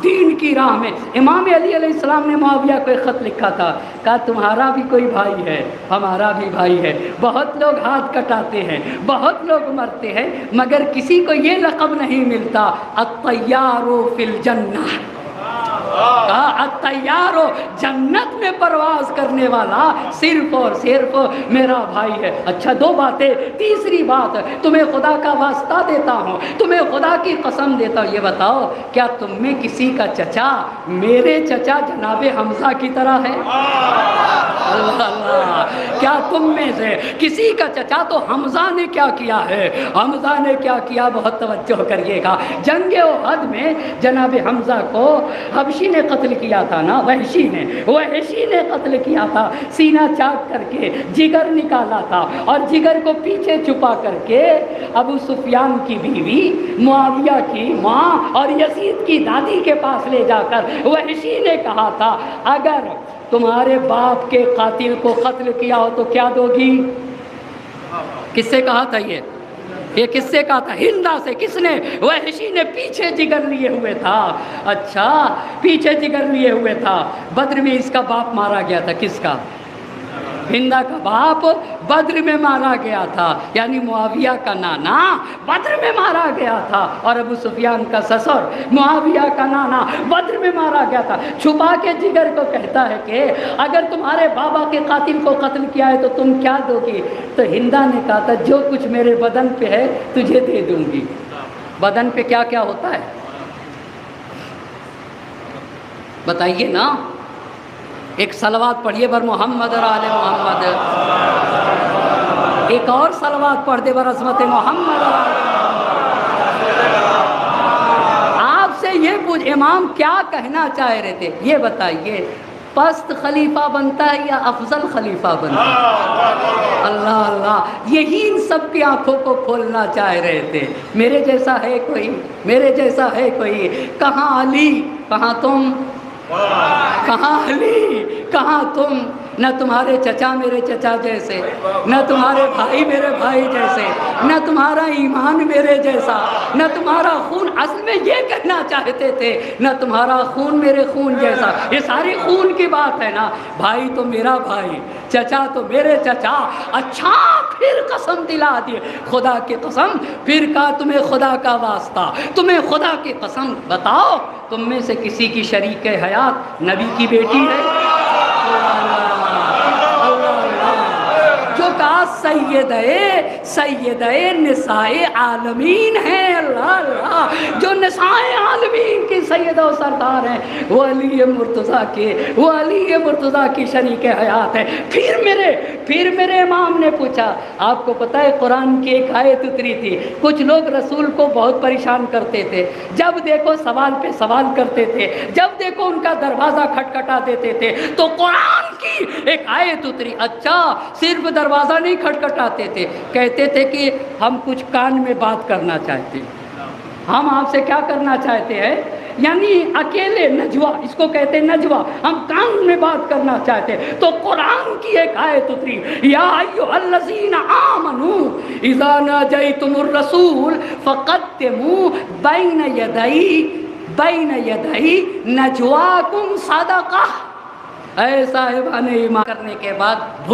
دین کی راہ میں۔ امام علی علیہ السلام نے معاویہ کو ایک خط لکھا تھا، کہا تمہارا بھی کوئی بھائی ہے، ہمارا بھی بھائی ہے، بہت لوگ ہاتھ کٹاتے ہیں، بہت لوگ مرتے ہیں، مگر کسی کو یہ لقب نہیں ملتا الطیار فی الجنہ۔ الطیار، جنت میں پرواز کرنے والا صرف اور صرف میرا بھائی ہے۔ اچھا 2 باتیں، تیسری بات، تمہیں خدا کا واسطہ دیتا ہوں، تمہیں خدا کی قسم دیتا ہوں، یہ بتاؤ کیا تم میں کسی کا چچا میرے چچا جناب حمزہ کی طرح ہے؟ اللہ اللہ، کیا تم میں سے کسی کا چچا؟ تو حمزہ نے کیا کیا ہے؟ حمزہ نے کیا کیا؟ بہت توجہ کریے گا، جنگ احد میں جناب حمزہ کو حبشی نے قتل کیا تھا نا، وحشی نے قتل کیا تھا، سینہ چاک کر کے جگر نکالا تھا، اور جگر کو پیچھے چھپا کر کے ابو سفیان کی بیوی، معاویہ کی ماں اور یزید کی دادی کے پاس لے جا کر وحشی نے کہا تھا اگر تمہارے باپ کے قاتل کو قتل کیا ہو تو کیا دو گی؟ کس سے کہا تھا یہ کس سے کہا تھا؟ ہندا سے۔ کس نے؟ وحشی نے پیچھے جگر لیے ہوئے تھا۔ اچھا، پیچھے جگر لیے ہوئے تھا۔ بدر میں اس کا باپ مارا گیا تھا، کس کا؟ ہندا کا باپ بدر میں مارا گیا تھا، یعنی معاویہ کا نانا بدر میں مارا گیا تھا، اور ابو سفیان کا سسر معاویہ کا نانا بدر میں مارا گیا تھا۔ چھپا کے جگر کو کہتا ہے کہ اگر تمہارے بابا کے قاتل کو قتل کیا ہے تو تم کیا دو گی؟ تو ہندا نے کہا تھا جو کچھ میرے بدن پہ ہے تجھے دے دوں گی۔ بدن پہ کیا کیا ہوتا ہے بتائیے نا؟ ایک صلوات پڑھیے بر محمد اور آل محمد، ایک اور صلوات پڑھ دے بر عظمت محمد اور آل محمد۔ آپ سے یہ پوچھ امام کیا کہنا چاہ رہے تھے، یہ بتائیے، پست خلیفہ بنتا ہے یا افضل خلیفہ بنتا ہے؟ اللہ اللہ، یہی ان سب کی آنکھوں کو کھولنا چاہ رہے تھے۔ میرے جیسا ہے کوئی؟ میرے جیسا ہے کوئی؟ کہاں علی، کہاں تم؟ کہاں علی، کہاں تم؟ نہ تمہارے چچا میرے چچا جیسے، نہ تمہارے بھائی میرے بھائی جیسے، نہ تمہارا ایمان میرے جیسا، نہ تمہارا خون، اصل میں یہ کہنا چاہتے تھے نہ تمہارا خون میرے خون جیسا۔ یہ ساری خون کی بات ہے نا، بھائی تو میرا بھائی، چچا تو میرے چچا۔ اچھا پھر قسم دلا دی، خدا کی قسم، پھر کہا تمہیں خدا کا واسطہ، تمہیں خدا کی قسم، بتاؤ تم میں سے کسی کی شریک حیات نبی کی بیٹی ہے؟ جو کہا سیدہ نساء عالمین ہیں، اللہ اللہ، جو نساء عالمین کی سیدہ و سردار ہیں، وہ علی مرتضیٰ کی شریک حیات ہے۔ پھر میرے امام نے پوچھا، آپ کو پتہ ہے قرآن کی ایک آیت اتری تھی، کچھ لوگ رسول کو بہت پریشان کرتے تھے، جب دیکھو سوال پہ سوال کرتے تھے، جب دیکھو ان کا دروازہ کھٹکھٹا دیتے تھے، تو قرآن کی ایک آیت اتری۔ اچھا صرف دروازہ نہیں کھٹکھٹاتے تھے، کہتے تھے کہ ہم کچھ کان میں بات کرنا چاہتے ہیں، ہم آپ سے کیا کرنا چاہتے ہیں، یعنی اکیلے نجوا، اس کو کہتے ہیں نجوا، ہم کان میں بات کرنا چاہتے ہیں۔ تو قرآن کی ایک آیت اتری، یا ایھا الذین آمنوا اذا ناجیتم الرسول فقدموا بین یدی نجواکم صدقہ۔ اے صاحبان ایمان، کرنے کے بعد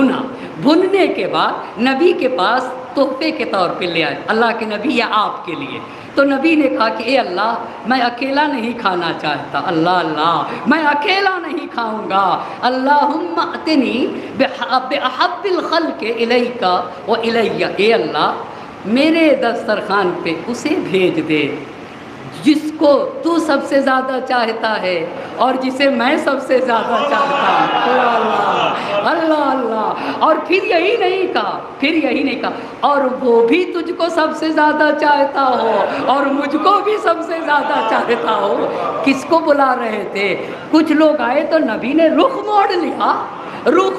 بھننے کے بعد نبی کے پاس تحفے کے طور پہ لے آئے، اللہ کے نبی یا آپ کے لیے۔ تو نبی نے کہا کہ اے اللہ، میں اکیلا نہیں کھانا چاہتا، اللہ میں اکیلا نہیں کھاؤں گا، اللہم اتنی بأحب الخلق الیک و الی، اے اللہ میرے دسترخوان پہ اسے بھیج دے جس کو تو سب سے زیادہ چاہتا ہے اور جسے میں سب سے زیادہ چاہتا ہوں، اللہ۔ اور پھر یہی نہیں کہا اور وہ بھی تجھ کو سب سے زیادہ چاہتا ہو اور مجھ کو بھی سب سے زیادہ چاہتا ہو۔ کس کو بلا رہے تھے؟ کچھ لوگ آئے تو نبی نے رخ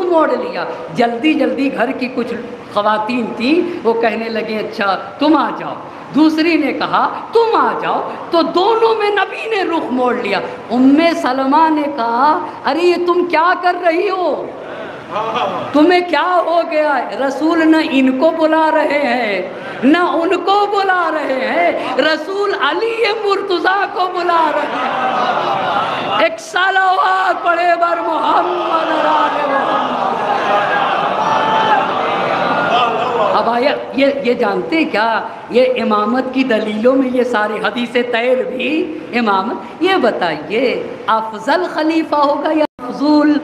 موڑ لیا، جلدی گھر کی کچھ خواتین تھیں، وہ کہنے لگے اچھا تم آ جاؤ، دوسری نے کہا تم آ جاؤ، تو دونوں میں نبی نے رخ موڑ لیا۔ ام سلمہ نے کہا ارے یہ تم کیا کر رہی ہو، تمہیں کیا ہو گیا ہے؟ رسول نہ ان کو بلا رہے ہیں نہ ان کو بلا رہے ہیں، رسول علی مرتضیٰ کو بلا رہے ہیں۔ ایک صلوات پڑھے بر محمد آل محمد۔ اب آیا یہ جانتے کیا، یہ امامت کی دلیلوں میں یہ ساری حدیث تیر بھی امامت۔ یہ بتائیے افضل خلیفہ ہوگا یا افضل؟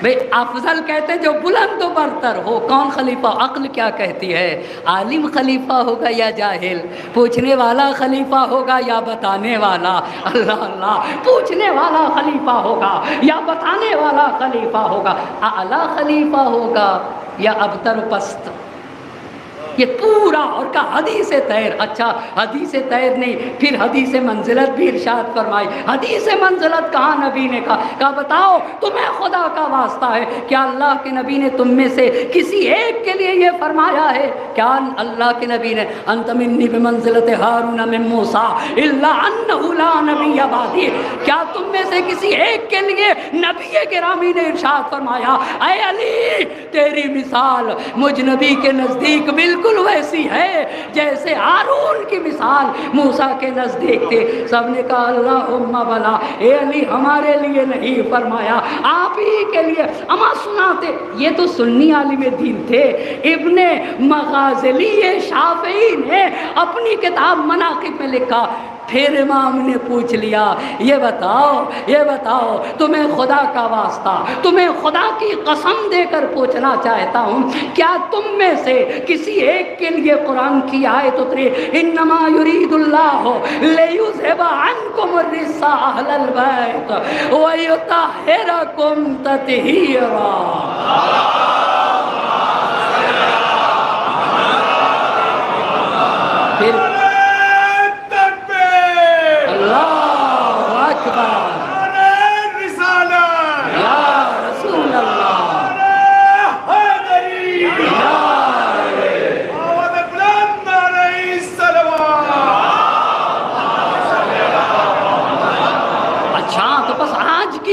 بھئی افضل کہتے ہیں جو بلند و برتر ہو، کون خلیفہ؟ عقل کیا کہتی ہے؟ عالم خلیفہ ہوگا یا جاہل؟ پوچھنے والا خلیفہ ہوگا یا بتانے والا؟ اللہ، پوچھنے والا خلیفہ ہوگا یا بتانے والا خلیفہ ہوگا؟ اعلیٰ خلیفہ ہوگا یا ابتر و پست؟ یہ پورا اور کا حدیث تیر۔ اچھا حدیث تیر نہیں، پھر حدیث منزلت بھی ارشاد فرمائی۔ حدیث منزلت کہاں نبی نے کہا بتاؤ تمہیں خدا کا واسطہ ہے، کیا اللہ کے نبی نے تم میں سے کسی ایک کے لیے یہ فرمایا ہے؟ کیا اللہ کے نبی نے انت منی بمنزلت ہارون من موسیٰ الا انہ لا نبی بعدی، کیا تم میں سے کسی ایک کے لیے نبی گرامی نے ارشاد فرمایا اے علی تیری مثال مجھ نبی کے نزدیک بالکل ویسی ہے جیسے ہارون کی مثال موسیٰ کے نزدیک تھے؟ سب نے کہا اللہم بلا، اے علی ہمارے لیے نہیں فرمایا، آپ ہی کے لیے۔ اما سناتے، یہ تو سنی عالم دین تھے، ابن مغازلی شافعی نے اپنی کتاب مناقب میں لکھا۔ پھر امام نے پوچھ لیا یہ بتاؤ تمہیں خدا کا واسطہ، تمہیں خدا کی قسم دے کر پوچھنا چاہتا ہوں، کیا تم میں سے کسی ایک کے لیے قرآن کی آیت اتری انما یرید اللہ لیذھب عنکم الرجس اہل البیت ویطہرکم تطہیرا؟ پھر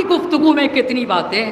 گفتگو میں کتنی باتیں،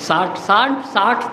60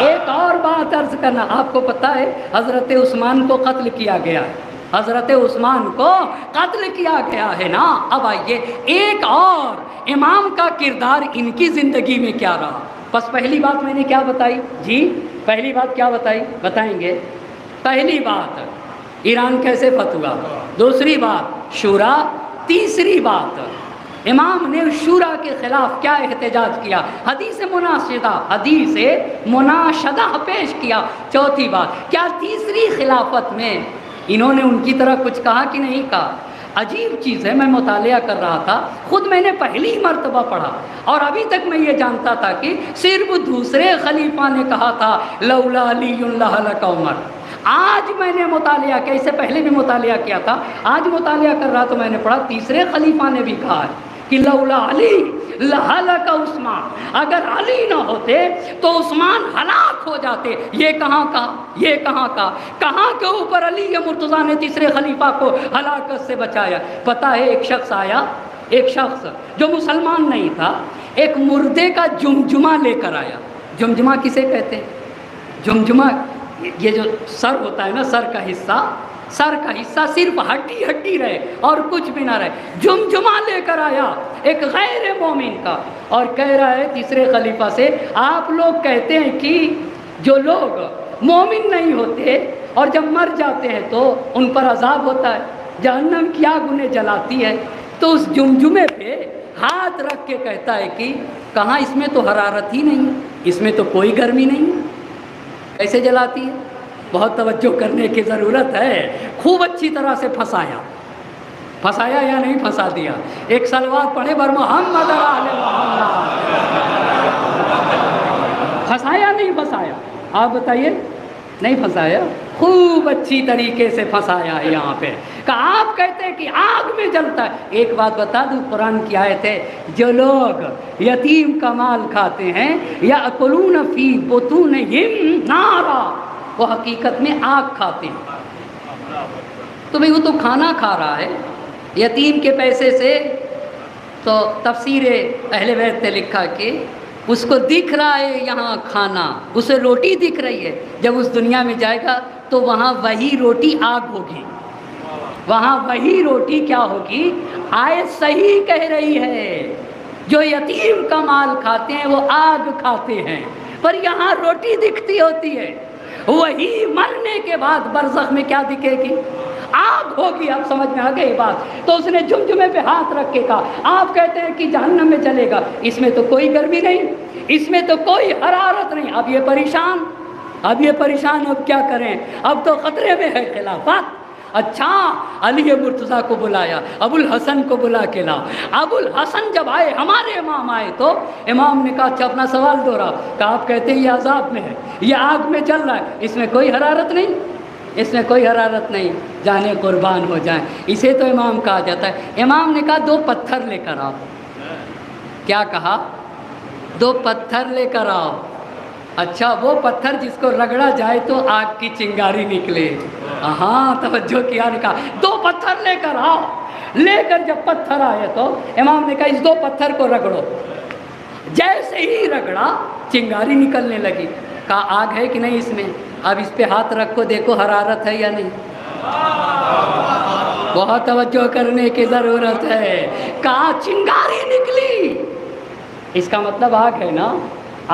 ایک اور بات عرض کرنا، آپ کو پتہ ہے حضرت عثمان کو قتل کیا گیا ہے، حضرت عثمان کو قتل کیا گیا ہے نا۔ اب آئیے ایک اور امام کا کردار ان کی زندگی میں کیا رہا۔ بس پہلی بات میں نے کیا بتائی جی؟ پہلی بات کیا بتائی؟ بتائیں گے؟ پہلی بات ایران کیسے فتح ہوا، دوسری بات شورا، تیسری بات امام نے شورا کے خلاف کیا احتجاج کیا، حدیث مناشدہ پیش کیا، چوتھی بات کیا تیسری خلافت میں انہوں نے ان کی طرح کچھ کہا کہ نہیں کہا۔ عجیب چیز ہے، میں مطالعہ کر رہا تھا، خود میں نے پہلی مرتبہ پڑھا اور ابھی تک میں یہ جانتا تھا کہ صرف دوسرے خلیفہ نے کہا تھا لولا علی لہلک عمر۔ آج میں نے مطالعہ کیا، اس سے پہلے بھی مطالعہ کیا تھا، آج مطالعہ کر رہا تو میں نے پڑھا تیسرے خلیفہ نے بھی کہا ہے کہ لولا علی لہلک عثمان، اگر علی نہ ہوتے تو عثمان ہلاک ہو جاتے۔ یہ کہاں کا، یہ کہاں کا، کہاں کے اوپر علی مرتضیٰ نے تیسرے خلیفہ کو ہلاکت سے بچایا۔ پتہ ہے ایک شخص آیا، ایک شخص جو مسلمان نہیں تھا، ایک مردے کا جمجمہ لے کر آیا۔ جمجمہ کسے کہتے ہیں؟ جمجمہ یہ جو سر ہوتا ہے نا، سر کا حصہ صرف ہڈی ہڈی رہے اور کچھ بھی نہ رہے، جمجمہ لے کر آیا ایک غیر مومن کا، اور کہہ رہا ہے تیسرے خلیفہ سے، آپ لوگ کہتے ہیں کہ جو لوگ مومن نہیں ہوتے اور جب مر جاتے ہیں تو ان پر عذاب ہوتا ہے، جہنم کی آگ انہیں جلاتی ہے، تو اس جمجمے پہ ہاتھ رکھ کے کہتا ہے کہ کہاں اس میں تو حرارت ہی نہیں، اس میں تو کوئی گرمی نہیں، کیسے جلاتی ہے؟ بہت توجہ کرنے کی ضرورت ہے۔ خوب اچھی طرح سے پھنسایا یا نہیں پھنسا دیا؟ ایک صلوات پڑھے بر محمد آل محمد۔ پھنسایا نہیں پھنسایا؟ آپ بتائیے، نہیں پھنسایا؟ خوب اچھی طریقے سے پھنسایا ہے یہاں پہ کہ آپ کہتے ہیں کہ آگ میں جلتا ہے۔ ایک بات بتا دوں، قرآن کی آیت ہے، جو لوگ یتیم کا مال کھاتے ہیں یأکلون فی بطونہم نارا، وہ حقیقت میں آگ کھاتے ہیں۔ تو بھئی وہ تو کھانا کھا رہا ہے یتیم کے پیسے سے۔ تو تفسیر اہل بیت نے لکھا کہ اس کو دکھ رہا ہے یہاں کھانا، اسے روٹی دکھ رہی ہے، جب اس دنیا میں جائے گا تو وہاں وہی روٹی آگ ہوگی، وہاں وہی روٹی کیا ہوگی؟ آیت صحیح کہہ رہی ہے، جو یتیم کا مال کھاتے ہیں وہ آگ کھاتے ہیں، پر یہاں روٹی دکھتی ہوتی ہے، وہی مرنے کے بعد برزخ میں کیا دکھے گی؟ آگ ہوگی۔ اب سمجھ میں آ گئی بات؟ تو اس نے جمجمے پہ ہاتھ رکھ کے کہا، آپ کہتے ہیں کہ جہنم میں چلے گا، اس میں تو کوئی گرمی نہیں، اس میں تو کوئی حرارت نہیں۔ اب یہ پریشان اب کیا کریں؟ اب تو خطرے میں ہے خلافت۔ اچھا، علی مرتضیٰ کو بلایا، ابو الحسن کو بلا کے لا۔ ابو الحسن جب آئے، ہمارے امام آئے، تو امام نے کہا اچھا اپنا سوال دوہرا، کہ آپ کہتے ہیں یہ عذاب میں ہے، یہ آگ میں چل رہا ہے، اس میں کوئی حرارت نہیں، اس میں کوئی حرارت نہیں، جانے قربان ہو جائیں۔ اسے تو امام کہا جاتا ہے۔ امام نے کہا 2 پتھر لے کر آؤ۔ کیا کہا؟ 2 پتھر لے کر آؤ۔ اچھا، وہ پتھر جس کو رگڑا جائے تو آگ کی چنگاری نکلے۔ ہاں، توجہ کیا، نے کہا 2 پتھر لے کر آؤ۔ لے کر جب پتھر آئے تو امام نے کہا اس 2 پتھر کو رگڑو۔ جیسے ہی رگڑا چنگاری نکلنے لگی۔ کہا آگ ہے کہ نہیں اس میں؟ اب اس پہ ہاتھ رکھو، دیکھو حرارت ہے یا نہیں۔ بہت توجہ کرنے کی ضرورت ہے۔ کہا چنگاری نکلی، اس کا مطلب آگ ہے نا،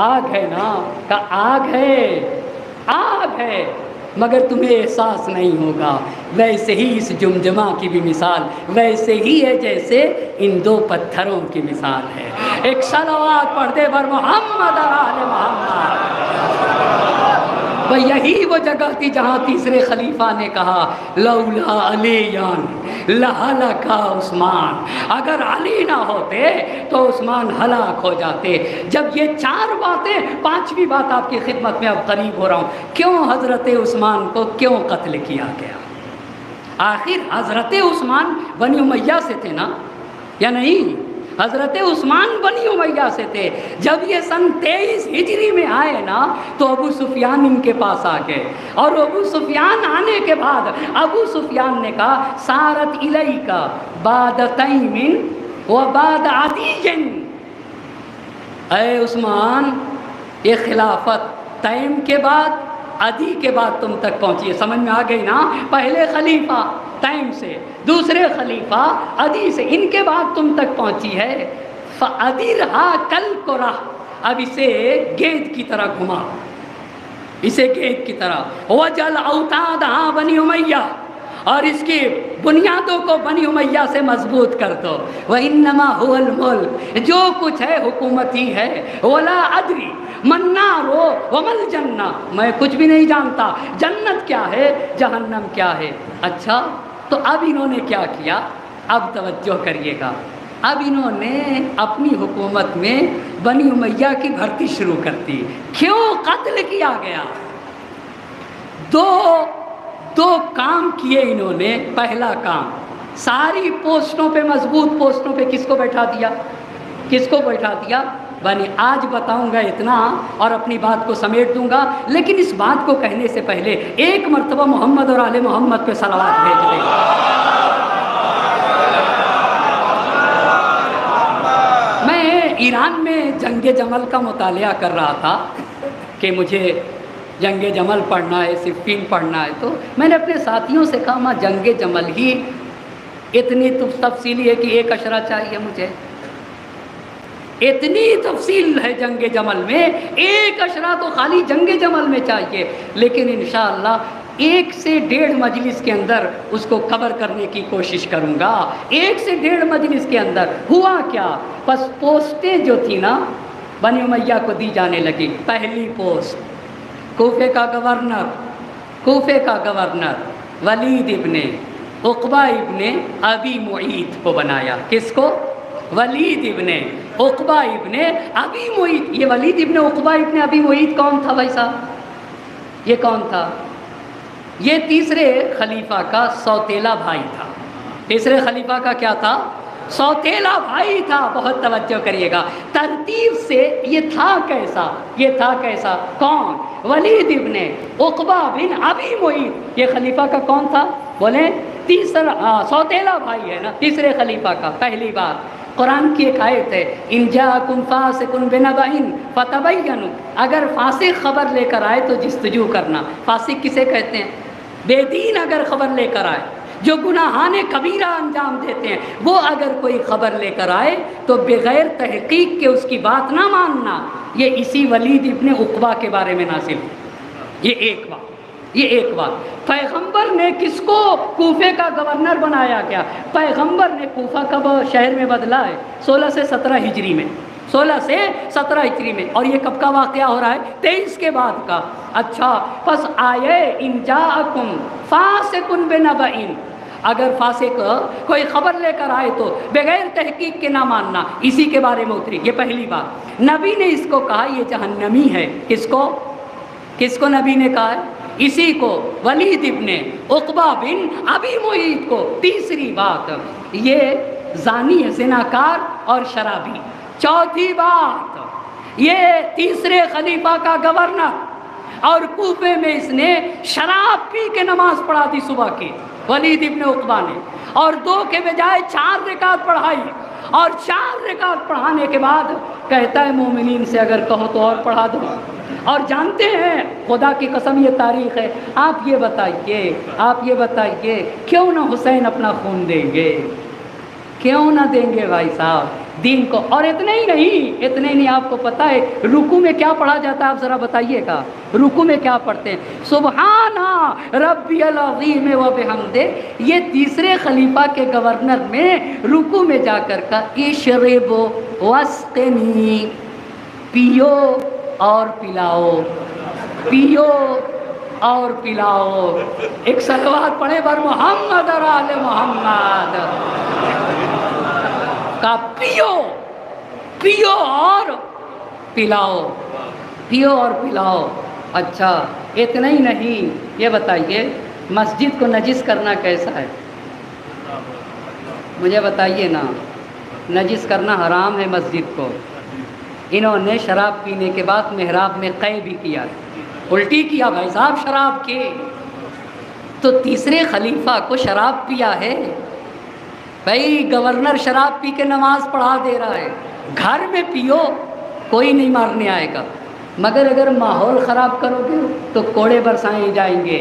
آگ ہے نا۔ کہا آگ ہے، مگر تمہیں احساس نہیں ہوگا۔ ویسے ہی اس جمجمہ کی بھی مثال ویسے ہی ہے جیسے ان 2 پتھروں کی مثال ہے۔ ایک صلوات پڑھ دے بر محمد آل محمد۔ یہی وہ جگہ تھی جہاں تیسرے خلیفہ نے کہا لولا علی لہلک عثمان، اگر علی نہ ہوتے تو عثمان ہلاک ہو جاتے۔ جب یہ 4 باتیں، 5ویں بات آپ کی خدمت میں اب قریب ہو رہا ہوں، کیوں حضرت عثمان کو کیوں قتل کیا گیا؟ آخر حضرت عثمان بنی امیہ سے تھے نا، یا نہیں؟ حضرت عثمان بنی امیہ سے تھے۔ جب یہ سن 23 ہجری میں آئے نا تو ابو سفیان ان کے پاس آ گئے، اور ابو سفیان آنے کے بعد ابو سفیان نے کہا سارت الیک بعد تیم و بعد عدی، اے عثمان، یہ خلافت تیم کے بعد عدی کے بعد تم تک پہنچی ہے. سمجھ میں آ گئی نا؟ پہلے خلیفہ تیم سے، دوسرے خلیفہ عدی سے، ان کے بعد تم تک پہنچی ہے. فَأَدِرْهَا كَالْكُرَةِ، اب اسے گیند کی طرح گھما، اسے گیند کی طرح. وَجَعَلْ أَوْتَادَهَا بَنِي أُمَيَّةَ، اور اس کی بنیادوں کو بنی امیہ سے مضبوط کر دو. وَإِنَّمَا هُوَ الْمُلْكُ، جو کچھ ہے حکومت ہی ہے. وَلَا أَدْرِي مَا النَّارُ وَمَا الْجَنَّةُ، میں کچھ بھی نہیں جانتا جنت کیا ہے جہنم کیا ہے. اچھا، تو اب انہوں نے کیا کیا؟ اب توجہ کریے گا. اب انہوں نے اپنی حکومت میں بنی امیہ کی بھرتی شروع کر دی. کیوں قتل کیا گیا؟ دو کام کیے انہوں نے. پہلا کام، ساری پوسٹوں پہ، مضبوط پوسٹوں پہ کس کو بیٹھا دیا؟ کس کو بیٹھا دیا؟ بنی. آج بتاؤں گا اتنا اور اپنی بات کو سمیٹ دوں گا، لیکن اس بات کو کہنے سے پہلے ایک مرتبہ محمد اور آل محمد پہ صلوات بھیج دیں. میں ایران میں جنگ جمل کا مطالعہ کر رہا تھا کہ مجھے جنگ جمل پڑھنا ہے، صفین پڑھنا ہے. تو میں نے اپنے ساتھیوں سے کہا ماں جنگ جمل ہی اتنی تفصیلی ہے کہ ایک اشرہ چاہیے مجھے. اتنی تفصیل ہے جنگ جمل میں، ایک اشرہ تو خالی جنگ جمل میں چاہیے. لیکن انشاءاللہ 1 سے 1.5 مجلس کے اندر اس کو کور کرنے کی کوشش کروں گا. 1 سے 1.5 مجلس کے اندر ہوا کیا؟ بس پوسٹیں جو تھی نا بنی امیہ کو دی جانے لگی. پہلی پوسٹ کوفے کا گورنر ولید ابن عقبہ ابن ابی معیط کو بنایا. کس کو؟ ولید ابن عقبہ ابن ابی معیط. یہ ولید ابن عقبہ ابن ابی معیط کون تھا بھائی صاحب؟ یہ کون تھا؟ یہ تیسرے خلیفہ کا سوتیلا بھائی تھا. تیسرے خلیفہ کا کیا تھا؟ سوتیلا بھائی تھا. بہت توجہ کریے گا. ترتیب سے یہ تھا کیسا؟ کون؟ ولید ابن عقبہ بن ابی معیط. یہ خلیفہ کا کون تھا؟ بولیں. تیسرا سوتیلا بھائی ہے نا تیسرے خلیفہ کا. پہلی بات قرآن کی ایک آیت ہے، ان جاءکم فاسق بنبأ فتبینوا، اگر فاسق خبر لے کر آئے تو جستجو کرنا. فاسق کسے کہتے ہیں؟ بے دین اگر خبر لے کر آئے، جو گناہان کبیرہ انجام دیتے ہیں، وہ اگر کوئی خبر لے کر آئے تو بغیر تحقیق کے اس کی بات نہ ماننا. یہ اسی ولید ابن عقبہ کے بارے میں نازل. یہ ایک بات. پیغمبر نے کس کو کوفے کا گورنر بنایا گیا؟ پیغمبر نے کوفہ کب شہر میں بدلا ہے؟ 16 سے 17 ہجری میں. 16 سے 17 ہجری میں. اور یہ کب کا واقعہ ہو رہا ہے؟ 23 کے بعد کا. اچھا، پس آئے ان جاءکم فاسق بنبأ، اگر فاسق کوئی خبر لے کر آئے تو بغیر تحقیق کے نہ ماننا. اسی کے بارے میں اتری. یہ پہلی بات. نبی نے اس کو کہا یہ جہنمی ہے. کس کو نبی نے کہا ہے؟ اسی کو، ولید ابن عقبہ بن ابی معیط کو. تیسری بات، یہ زانی ہے، زناکار اور شرابی. چوتھی بات، یہ تیسرے خلیفہ کا گورنر، اور کوفے میں اس نے شراب پی کے نماز پڑھا دی صبح کی ولید ابن عقبہ نے، اور 2 کے بجائے 4 رکعت پڑھائی. اور 4 رکعت پڑھانے کے بعد کہتا ہے مومنین سے اگر کہو تو اور پڑھا دو. اور جانتے ہیں خدا کی قسم یہ تاریخ ہے. آپ یہ بتائیے کیوں نہ حسین اپنا خون دیں گے؟ کیوں نہ دیں گے بھائی صاحب دین کو؟ اور اتنے ہی نہیں. آپ کو پتہ ہے رکوع میں کیا پڑھا جاتا ہے؟ آپ ذرا بتائیے گا رکوع میں کیا پڑھتے ہیں؟ سبحان ربی العظیم و بحمدہ. یہ تیسرے خلیفہ کے گورنر میں رکوع میں جا کر کا اشرب واسقنی، پیو اور پلاؤ. ایک صلوات پڑھے بر محمد اور آل محمد کا. پیو اور پلاؤ. اچھا، اتنا ہی نہیں. یہ بتائیے مسجد کو نجس کرنا کیسا ہے؟ مجھے بتائیے نا. نجس کرنا حرام ہے مسجد کو. انہوں نے شراب پینے کے بعد محراب میں قے بھی کیا، الٹی کیا بھائی صاحب شراب کے. تو تیسرے خلیفہ کو شراب پیا ہے. بھائی گورنر شراب پی کے نماز پڑھا دے رہا ہے، گھر میں پیو کوئی نہیں مارنے آئے گا. مگر اگر ماحول خراب کرو گے تو کوڑے برسائے جائیں گے۔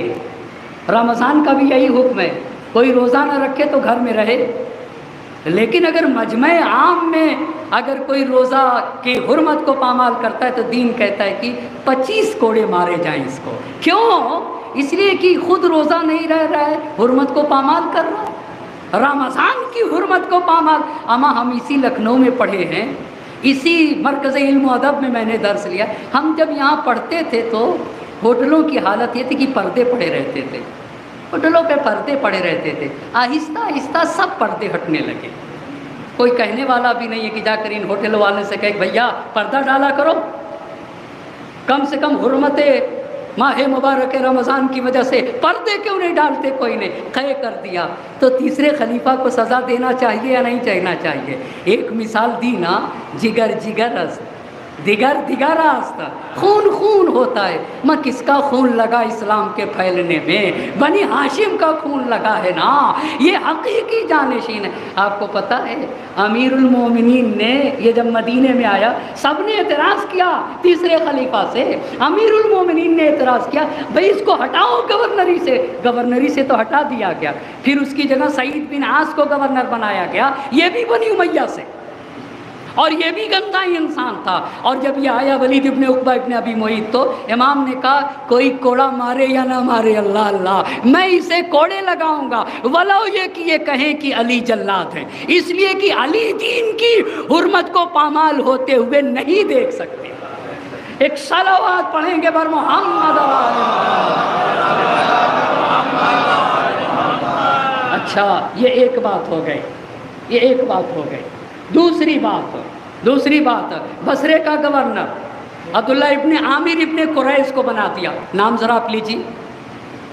رمضان کا بھی یہی حکم ہے، کوئی روزہ نہ رکھے تو گھر میں رہے، لیکن اگر مجمع عام میں اگر کوئی روزہ کی حرمت کو پامال کرتا ہے تو دین کہتا ہے کہ 25 کوڑے مارے جائیں اس کو۔ کیوں؟ اس لیے کہ خود روزہ نہیں رہ رہا ہے، حرمت کو پامال کر رہا ہے، رمضان کی حرمت کو پامال۔ اما ہم اسی لکھنؤ میں پڑھے ہیں، اسی مرکز علم و ادب میں نے درس لیا۔ ہم جب یہاں پڑھتے تھے تو ہوٹلوں کی حالت یہ تھی کہ پردے پڑے رہتے تھے، ہوٹلوں پہ پردے پڑے رہتے تھے۔ آہستہ آہستہ سب پردے ہٹنے لگے، کوئی کہنے والا بھی نہیں ہے کہ جا کر ان ہوٹل والے سے کہے بھیا پردہ ڈالا کرو، کم سے کم حرمت ماہ مبارک رمضان کی وجہ سے پردے کیوں نہیں ڈالتے، کوئی نے قے کر دیا۔ تو تیسرے خلیفہ کو سزا دینا چاہیے یا نہیں دینا چاہیے؟ ایک مثال دی نا، جگر جگر است دیگر دیگر است، خون خون ہوتا ہے۔ میں کس کا خون لگا اسلام کے پھیلنے میں؟ بنی ہاشم کا خون لگا ہے نا، یہ حقیقی جانشین ہے۔ آپ کو پتہ ہے امیر المومنین نے یہ جب مدینے میں آیا سب نے اعتراض کیا تیسرے خلیفہ سے، امیر المومنین نے اعتراض کیا بھئی اس کو ہٹاؤ گورنری سے، گورنری سے تو ہٹا دیا گیا، پھر اس کی جگہ سعید بن عاص کو گورنر بنایا گیا، یہ بھی بنی امیہ سے، اور یہ بھی گندا ہی انسان تھا۔ اور جب یہ آیا ولید ابن عقبہ ابن ابی معیط تو امام نے کہا کوئی کوڑا مارے یا نہ مارے، اللہ اللہ میں اسے کوڑے لگاؤں گا، ولو یہ کہ یہ کہیں کہ علی جلاد ہے، اس لیے کہ علی دین کی حرمت کو پامال ہوتے ہوئے نہیں دیکھ سکتے۔ ایک صلوات پڑھیں گے بر محمد۔ اچھا یہ ایک بات ہو گئی، یہ ایک بات ہو گئی۔ دوسری بات بصرے کا گورنر عبداللہ ابن عامر ابن قریظ کو بنا دیا۔ نام ذرا آپ لیجیے،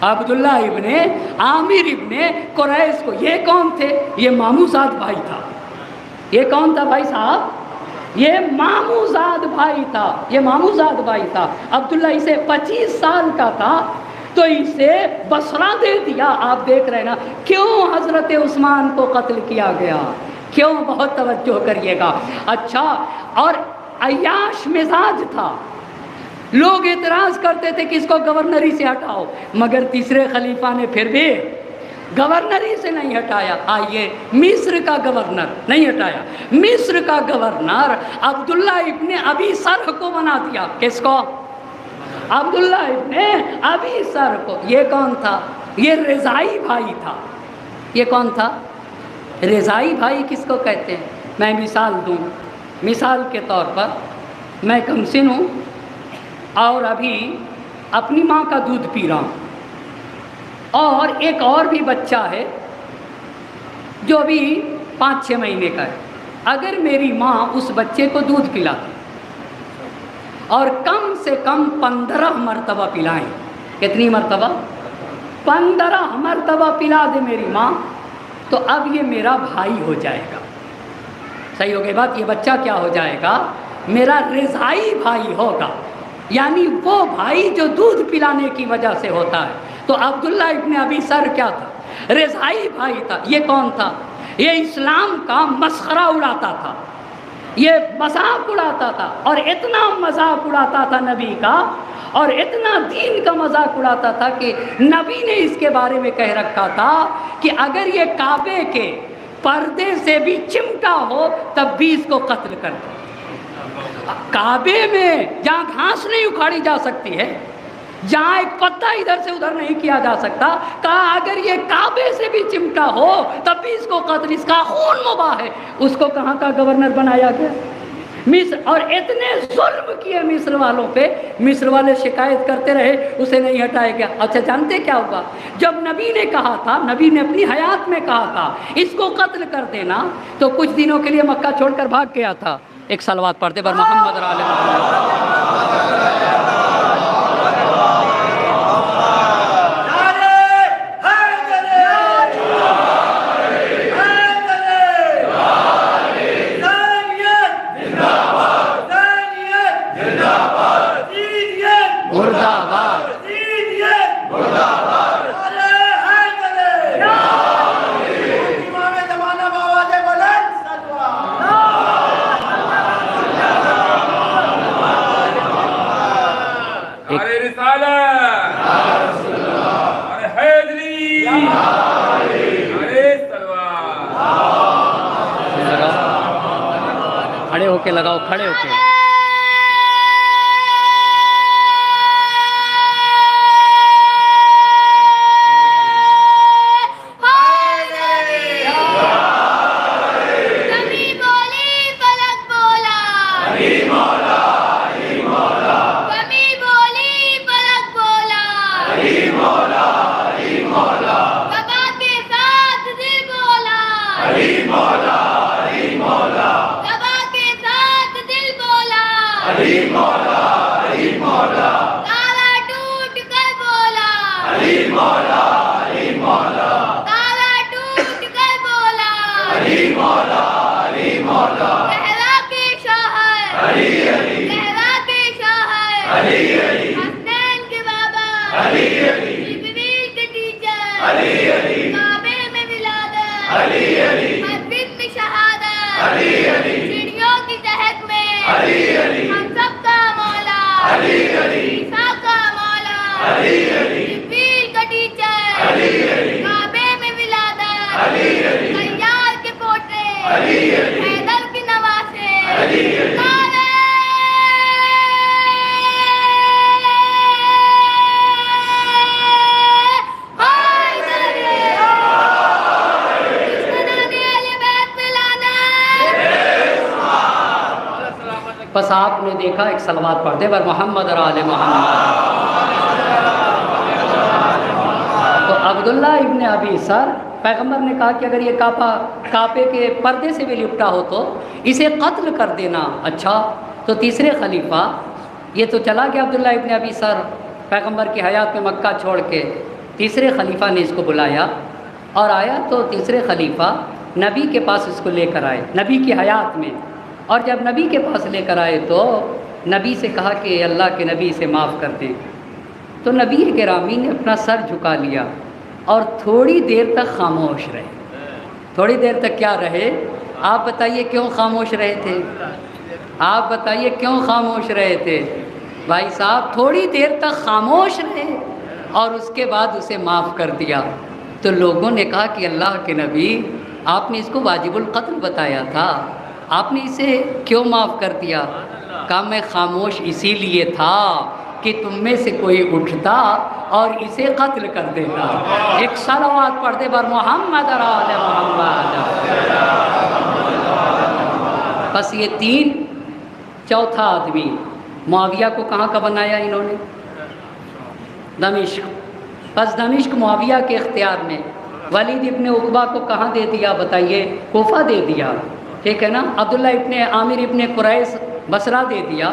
عبداللہ ابن عامر ابن قریظ کو۔ یہ کون تھے؟ یہ ماموزاد بھائی تھا۔ یہ کون تھا بھائی صاحب؟ یہ ماموزاد بھائی تھا، یہ ماموزاد بھائی تھا۔ عبداللہ اسے 25 سال کا تھا تو اسے بصرہ دے دیا۔ آپ دیکھ رہے نا کیوں حضرت عثمان کو قتل کیا گیا، کیوں؟ بہت توجہ کریے گا۔ اچھا، اور عیاش مزاج تھا، لوگ اعتراض کرتے تھے کہ اس کو گورنری سے ہٹاؤ، مگر تیسرے خلیفہ نے پھر بھی گورنری سے نہیں ہٹایا۔ آئیے مصر کا گورنر نہیں ہٹایا، مصر کا گورنر عبداللہ ابن ابی سرح کو بنا دیا۔ کس کو؟ عبداللہ ابن ابی سرح کو۔ یہ کون تھا؟ یہ رضائی بھائی تھا۔ یہ کون تھا؟ رضائی بھائی کس کو کہتے ہیں؟ میں مثال دوں، مثال کے طور پر میں کم سن ہوں اور ابھی اپنی ماں کا دودھ پی رہا ہوں، اور ایک اور بھی بچہ ہے جو ابھی 5-6 مہینے کا ہے۔ اگر میری ماں اس بچے کو دودھ پلاتی اور کم سے کم 15 مرتبہ پلائیں، کتنی مرتبہ؟ 15 مرتبہ پلا دے میری ماں، تو اب یہ میرا بھائی ہو جائے گا۔ صحیح ہو گئی بات؟ یہ بچہ کیا ہو جائے گا؟ میرا رضائی بھائی ہوگا، یعنی وہ بھائی جو دودھ پلانے کی وجہ سے ہوتا ہے۔ تو عبداللہ ابن ابی سر کیا تھا؟ رضائی بھائی تھا۔ یہ کون تھا؟ یہ اسلام کا مسخرہ اڑاتا تھا، یہ مذاق اڑاتا تھا، اور اتنا مذاق اڑاتا تھا نبی کا، اور اتنا دین کا مذاق اڑاتا تھا کہ نبی نے اس کے بارے میں کہہ رکھا تھا کہ اگر یہ کعبے کے پردے سے بھی چمٹا ہو تب بھی اس کو قتل کر دو۔ کعبے میں جہاں گھاس نہیں اکھاڑی جا سکتی ہے، جہاں ایک پتا ادھر سے ادھر نہیں کیا جا سکتا، کہا اگر یہ کعبے سے بھی چمٹا ہو تب بھی اس کو قتل، اس کا خون مباح ہے۔ اس کو کہاں کا گورنر بنایا گیا؟ مصر۔ اور اتنے ظلم کیے مصر والوں پہ، مصر والے شکایت کرتے رہے، اسے نہیں ہٹایا گیا۔ اچھا جانتے کیا ہوا؟ جب نبی نے کہا تھا، نبی نے اپنی حیات میں کہا تھا اس کو قتل کر دینا، تو کچھ دنوں کے لیے مکہ چھوڑ کر بھاگ گیا تھا۔ ایک صلوات پڑھتے بر محمد علیہ محمد۔ کھڑے ہو کے لگاؤ، کھڑے ہو کے. بس آپ نے دیکھا ایک صلوات پڑھ دے بر محمد اور آل محمد. تو عبداللہ ابن ابی سر پیغمبر نے کہا کہ اگر یہ کعبے کے پردے سے بھی لپٹا ہو تو اسے قتل کر دینا. اچھا، تو تیسرے خلیفہ یہ تو چلا گیا عبداللہ ابن ابی سر پیغمبر کی حیات میں مکہ چھوڑ کے. تیسرے خلیفہ نے اس کو بلایا اور آیا تو تیسرے خلیفہ نبی کے پاس اس کو لے کر آئے نبی کی حیات میں. اور جب نبی کے پاس لے کر آئے تو نبی سے کہا کہ اللہ کے نبی سے معاف کر دیں. تو نبی گرامی نے اپنا سر جھکا لیا اور تھوڑی دیر تک خاموش رہے. تھوڑی دیر تک کیا رہے؟ آپ بتائیے کیوں خاموش رہے تھے؟ آپ بتائیے کیوں خاموش رہے تھے؟ بھائی صاحب تھوڑی دیر تک خاموش رہے اور اس کے بعد اسے معاف کر دیا. تو لوگوں نے کہا کہ اللہ کے نبی آپ نے اس کو واجب القتل بتایا تھا، آپ نے اسے کیوں معاف کر دیا؟ کہا میں خاموش اسی لیے تھا کہ تم میں سے کوئی اٹھتا اور اسے قتل کر دیتا. ایک صلوات پڑھ دے بر محمد اور آل محمد. بس یہ تین. چوتھا آدمی معاویہ کو کہاں کا بنایا انہوں نے؟ دمشق. بس دمشق معاویہ کے اختیار میں. ولید ابن عقبہ کو کہاں دے دیا بتائیے؟ کوفہ دے دیا، ٹھیک ہے نا. عبداللہ ابن عامر ابن قریظ بصرہ دے دیا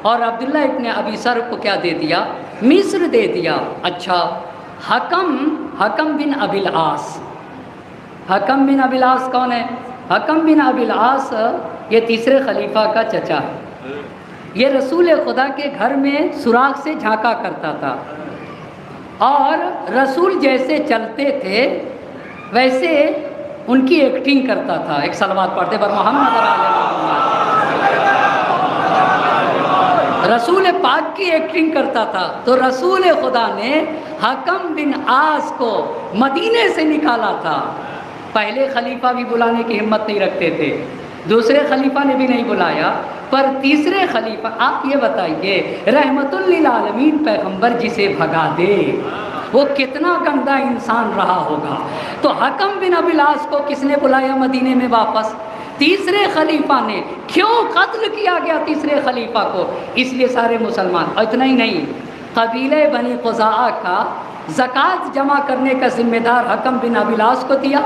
اور عبداللہ ابن ابی سر کو کیا دے دیا؟ مصر دے دیا. اچھا، حکم بن ابی العاص. حکم بن ابی العاص کون ہے؟ حکم بن ابی العاص یہ تیسرے خلیفہ کا چچا ہے. یہ رسول خدا کے گھر میں سوراخ سے جھانکا کرتا تھا اور رسول جیسے چلتے تھے ویسے ان کی ایکٹنگ کرتا تھا. ایک صلوات پڑھتے بر محمد اور آل محمد. رسول پاک کی ایکٹنگ کرتا تھا. تو رسول خدا نے حکم بن عاص کو مدینے سے نکالا تھا. پہلے خلیفہ بھی بلانے کی ہمت نہیں رکھتے تھے، دوسرے خلیفہ نے بھی نہیں بلایا، پر تیسرے خلیفہ. آپ یہ بتائیے رحمت للعالمین پیغمبر جسے بھگا دے وہ کتنا گندا انسان رہا ہوگا. تو حکم بن ابی العاص کو کس نے بلایا مدینے میں واپس؟ تیسرے خلیفہ نے. کیوں قتل کیا گیا تیسرے خلیفہ کو؟ اس لیے سارے مسلمان. اور اتنا ہی نہیں، قبیلہ بنی قزاعہ کا زکوٰۃ جمع کرنے کا ذمہ دار حکم بن ابی العاص کو دیا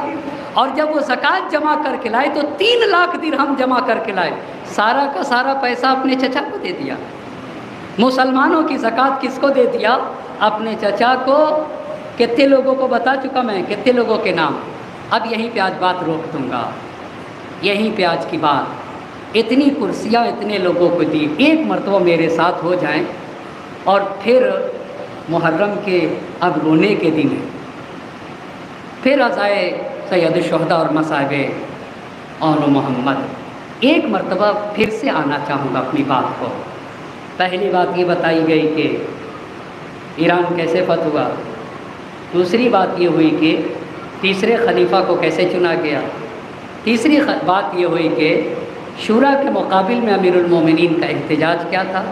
اور جب وہ زکوٰۃ جمع کر کے لائے تو 3 لاکھ درہم جمع کر کے لائے. سارا کا سارا پیسہ اپنے چچا کو دے دیا. مسلمانوں کی زکوٰۃ کس کو دے دیا؟ اپنے چچا کو. کتنے لوگوں کو بتا چکا میں، کتنے لوگوں کے نام. اب یہیں پہ آج بات روک دوں گا، یہیں پہ آج کی بات. اتنی کرسیاں اتنے لوگوں کو دی. ایک مرتبہ میرے ساتھ ہو جائیں اور پھر محرم کے اب رونے کے دن ہیں، پھر عزائے سید الشہداء اور مصائب آل محمد. ایک مرتبہ پھر سے آنا چاہوں گا اپنی بات کو. پہلی بات یہ بتائی گئی کہ ایران کیسے فتح ہوا. دوسری بات یہ ہوئی کہ تیسرے خلیفہ کو کیسے چنا گیا. تیسری بات یہ ہوئی کہ شورا کے مقابل میں امیر المومنین کا احتجاج کیا تھا؟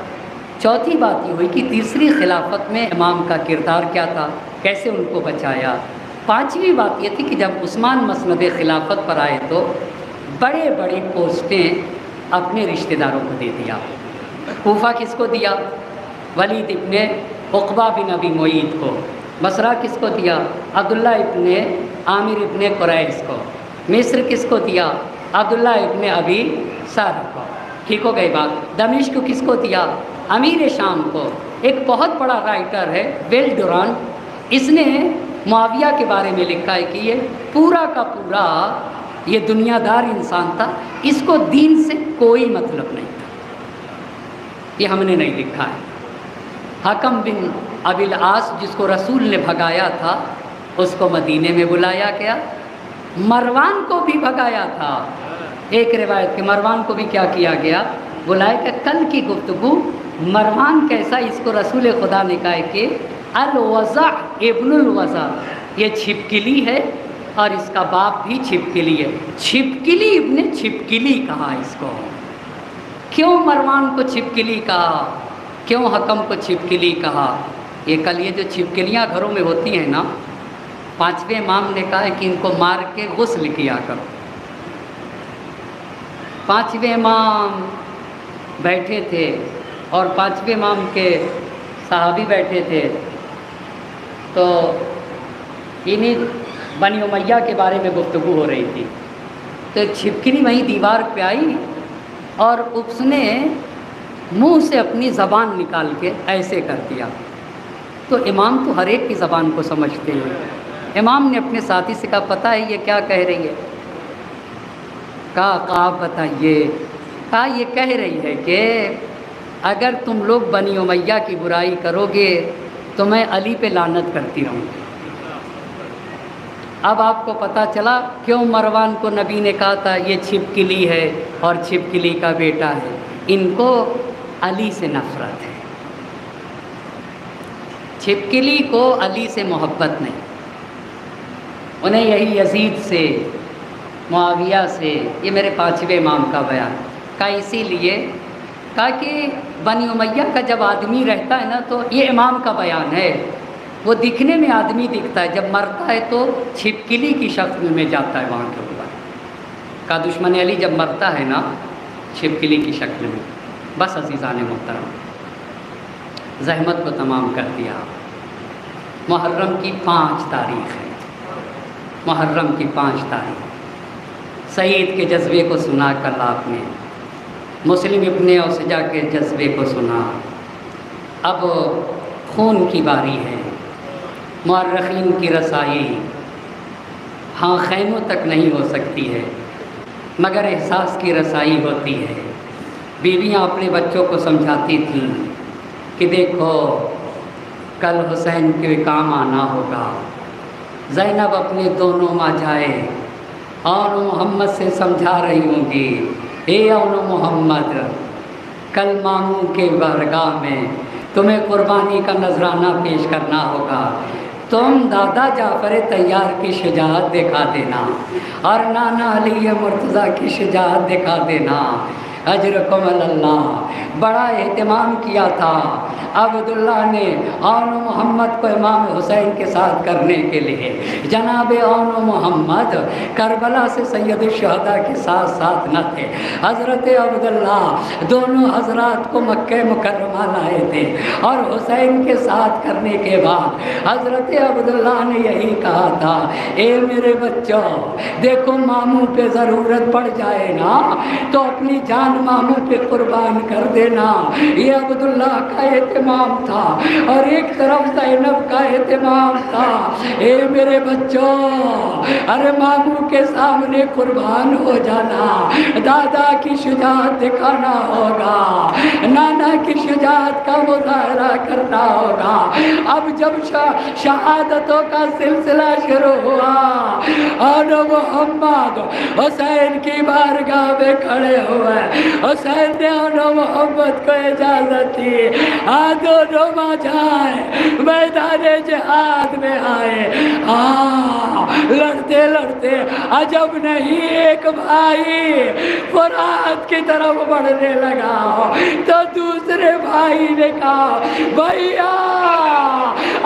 چوتھی بات یہ ہوئی کہ تیسری خلافت میں امام کا کردار کیا تھا، کیسے ان کو بچایا۔ پانچویں بات یہ تھی کہ جب عثمان مسند خلافت پر آئے تو بڑے بڑے پوسٹیں اپنے رشتہ داروں کو دے دیا۔ کوفہ کس کو دیا؟ ولید ابن عقبہ بن ابی معیط کو۔ بصرہ کس کو دیا؟ عبداللہ ابن عامر ابن قریظ کو۔ مصر کس کو دیا؟ عبداللہ ابن ابی سارہ کو۔ ٹھیک ہو گئی بات۔ دمشق کو کس کو دیا؟ امیر شام کو۔ ایک بہت بڑا رائٹر ہے ویل ڈوران، اس نے معاویہ کے بارے میں لکھا ہے کہ یہ پورا کا پورا یہ دنیا دار انسان تھا، اس کو دین سے کوئی مطلب نہیں تھا۔ یہ ہم نے نہیں لکھا ہے۔ حکم بن ابی العاص جس کو رسول نے بھگایا تھا، اس کو مدینے میں بلایا گیا۔ مروان کو بھی بھگایا تھا۔ ایک روایت کہ مروان کو بھی کیا کیا گیا؟ بلایا کہ کل کی گفتگو مروان کیسا، اس کو رسول خدا نے کہا کہ الوضع ابن الوضع، یہ چھپکلی ہے اور اس کا باپ بھی چھپکلی ہے۔ چھپکلی ابن چھپکلی کہا اس کو۔ کیوں مروان کو چھپکلی کہا؟ کیوں حکم کو چھپکلی کہا؟ یہ کل یہ جو چھپکلیاں گھروں میں ہوتی ہیں نا، پانچویں امام نے کہا ہے کہ ان کو مار کے غسل کیا کرو۔ پانچویں امام بیٹھے تھے اور پانچویں امام کے صحابی بیٹھے تھے، تو انہی بنی امیہ کے بارے میں گفتگو ہو رہی تھی، تو ایک چھپکلی وہیں دیوار پہ آئی اور اس نے منہ سے اپنی زبان نکال کے ایسے کر دیا۔ تو امام تو ہر ایک کی زبان کو سمجھتے ہیں۔ امام نے اپنے ساتھی سے کہا پتہ ہے یہ کیا کہہ رہی ہے؟ کہا آپ بتائیے۔ کہا یہ کہہ رہی ہے کہ اگر تم لوگ بنی امیہ کی برائی کرو گے تو میں علی پہ لعنت کرتی رہوں گی۔ اب آپ کو پتہ چلا کیوں مروان کو نبی نے کہا تھا یہ چھپکلی ہے اور چھپکلی کا بیٹا ہے۔ ان کو علی سے نفرت ہے، چھپکلی کو علی سے محبت نہیں، انہیں یہی یزید سے، معاویہ سے۔ یہ میرے پانچویں امام کا بیان کہا، اسی لیے کہا کہ بنی امیہ کا جب آدمی رہتا ہے نا تو یہ امام کا بیان ہے، وہ دکھنے میں آدمی دکھتا ہے، جب مرتا ہے تو چھپکلی کی شکل میں جاتا ہے وہاں کے اوپر۔ کہا دشمن علی جب مرتا ہے نا چھپکلی کی شکل میں۔ بس عزیزان محترم، زحمت کو تمام کر دیا۔ محرم کی 5 تاریخ ہے، محرم کی 5 تاریخ۔ سعید کے جذبے کو سنا کل آپ نے، مسلم ابن اوسجا کے جذبے کو سنا۔ اب خون کی باری ہے، مورخین کی رسائی ہاں خیموں تک نہیں ہو سکتی ہے مگر احساس کی رسائی ہوتی ہے۔ بیویاں اپنے بچوں کو سمجھاتی تھیں کہ دیکھو کل حسین کے کام آنا ہوگا۔ زینب اپنے دونوں ماں جائے اور محمد سے سمجھا رہی ہوں گی، اے اون محمد کل ماموں کے بارگاہ میں تمہیں قربانی کا نذرانہ پیش کرنا ہوگا، تم دادا جعفر طیار کی شجاعت دکھا دینا اور نانا علی مرتضیٰ کی شجاعت دکھا دینا۔ اجرکم اللہ۔ بڑا اہتمام کیا تھا عبداللہ نے اون محمد کو امام حسین کے ساتھ کرنے کے لیے۔ جناب اون محمد کربلا سے سید الشہداء کے ساتھ ساتھ نہ تھے، حضرت عبداللہ دونوں حضرات کو مکہ مکرمہ لائے تھے، اور حسین کے ساتھ کرنے کے بعد حضرت عبداللہ نے یہی کہا تھا، اے میرے بچوں دیکھو ماموں پہ ضرورت پڑ جائے نا تو اپنی جان ماموں پہ قربان کر دینا۔ یہ عبداللہ کا اہتمام تھا اور ایک طرف زینب کا اہتمام تھا۔ اے میرے بچوں ارے ماموں کے سامنے قربان ہو جانا، دادا کی شجاعت دکھانا ہوگا، نانا کی شجاعت کا مظاہرہ کرنا ہوگا۔ اب جب شہادتوں کا سلسلہ شروع ہوا اور محمد حسین کی بارگاہ میں کھڑے ہوئے حسین نے انہوں محمد کو اجازت دی، دونوں ماں جائے میدان جہاد میں آئے۔ لڑتے لڑتے عجب نہیں ایک بھائی فرات کی طرف بڑھنے لگا تو دوسرے بھائی نے کہا بھیا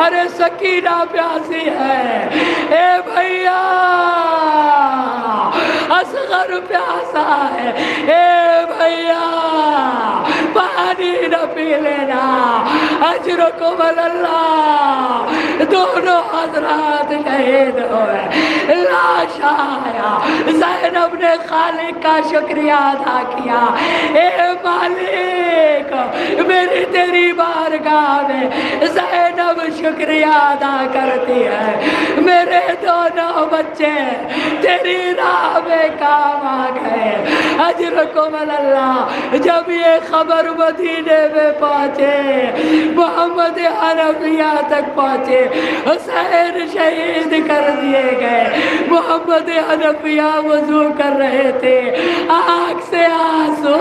ارے سکینہ پیاسی ہے، اے بھیا اصغر پیاسا ہے، اے بھیا پانی نہ پی لینا، اجرکم اللہ۔ دونوں حضرات شہید ہوئے، لاش آیا، زینب نے خالق کا شکریہ ادا کیا، اے مالک میری تیری بارگاہ میں زینب شکریہ ادا کرتی ہے، میرے دونوں بچے تیری راہ میں کام آ گئے، اجرکم اللہ۔ جب یہ خبر مدینے میں پہنچے، محمد حنفیہ تک پہنچے، حسین شہید کر دیے گئے، محمد حنفیہ وضو کر رہے تھے، آنکھ سے آنسو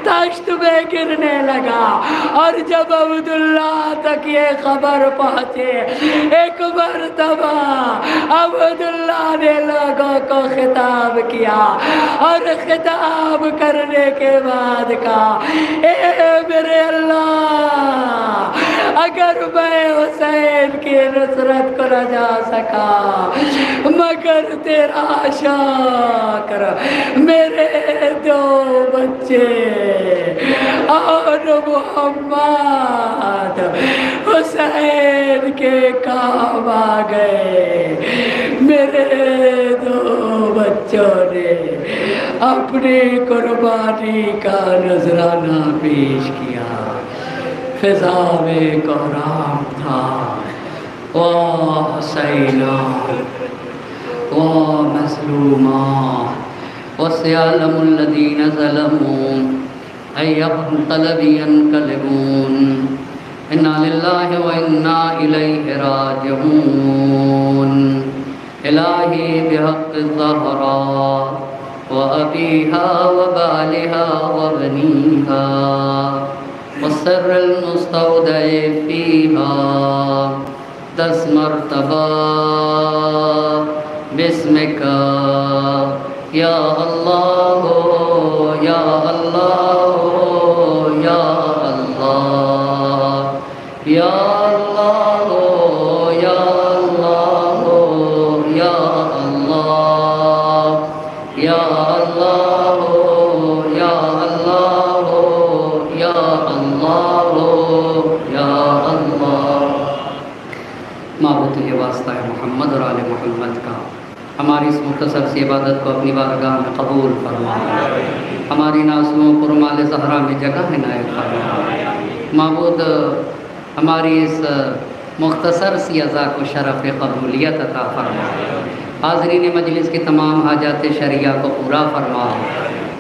تشت میں گرنے لگا، اور جب عبداللہ تک یہ خبر پہنچے، ایک مرتبہ عبداللہ نے لوگوں کو خطاب کیا، اور خطاب کرنے کے بعد کہا اے میرے اللہ، اگر میں حسین کی نصرت کو نہ جا سکا مگر تیرا شکر، میرے دو بچے اور محمد حسین کے کام آ گئے، میرے دو بچوں نے اپنی قربانی کا نذرانہ پیش کیا۔ فضا میں کوہرام تھا، حسینہ مظلومہ وسيعلم الذين ظلموا أي منقلب ينقلبون إنا لله وإنا إليه راجعون إلهي بحق الزهراء وأبيها وبالها وبنيها والسر المستودع فيها دس مرتبہ بسمک یا اللہ یا اللہ یا اللہ یا اللہ یا اللہ یا اللہ یا اللہ یا اللہ یا اللہ یا اللہ۔ معبود تجھے واسطہ ہے محمد اور آل محمد کا، ہماری اس مختصر سی عبادت کو اپنی بارگاہ میں قبول فرما، ہماری نازوں کو رمال زہرا میں جگہ عنایت فرما۔ معبود ہماری اس مختصر سی عزا کو شرف قبولیت عطا فرما، حاضرین مجلس کی تمام حاجات شرعیہ کو پورا فرما،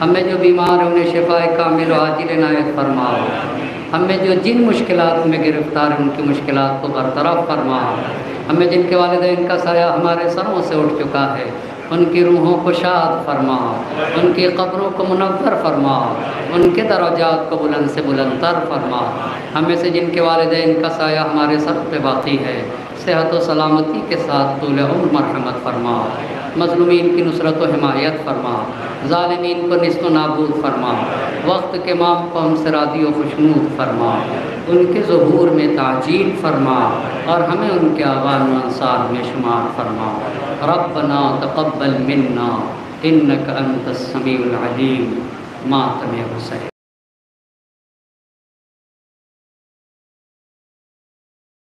ہمیں جو بیمار ہیں انہیں شفاء کامل و عاجل عنایت فرما، ہمیں جو جن مشکلات میں گرفتار ہیں ان کی مشکلات کو برطرف فرما، ہمیں جن کے والدین کا سایہ ہمارے سروں سے اٹھ چکا ہے ان کی روحوں کو شاد فرما، ان کی قبروں کو منور فرما، ان کے درجات کو بلند سے بلند تر فرما، ہمیں سے جن کے والدین کا سایہ ہمارے سر پہ باقی ہے صحت و سلامتی کے ساتھ طول عمر مرحمت فرما، مظلومین کی نصرت و حمایت فرما، ظالمین کو نیست و نابود فرما، وقت کے امام کو ہم سے راضی و خوشنود فرما، ان کے ظہور میں تعجیل فرما اور ہمیں ان کے اعوان و انصار میں شمار فرما۔ ربنا تقبل منا انک انت السمیع العلیم، ماتم حسین۔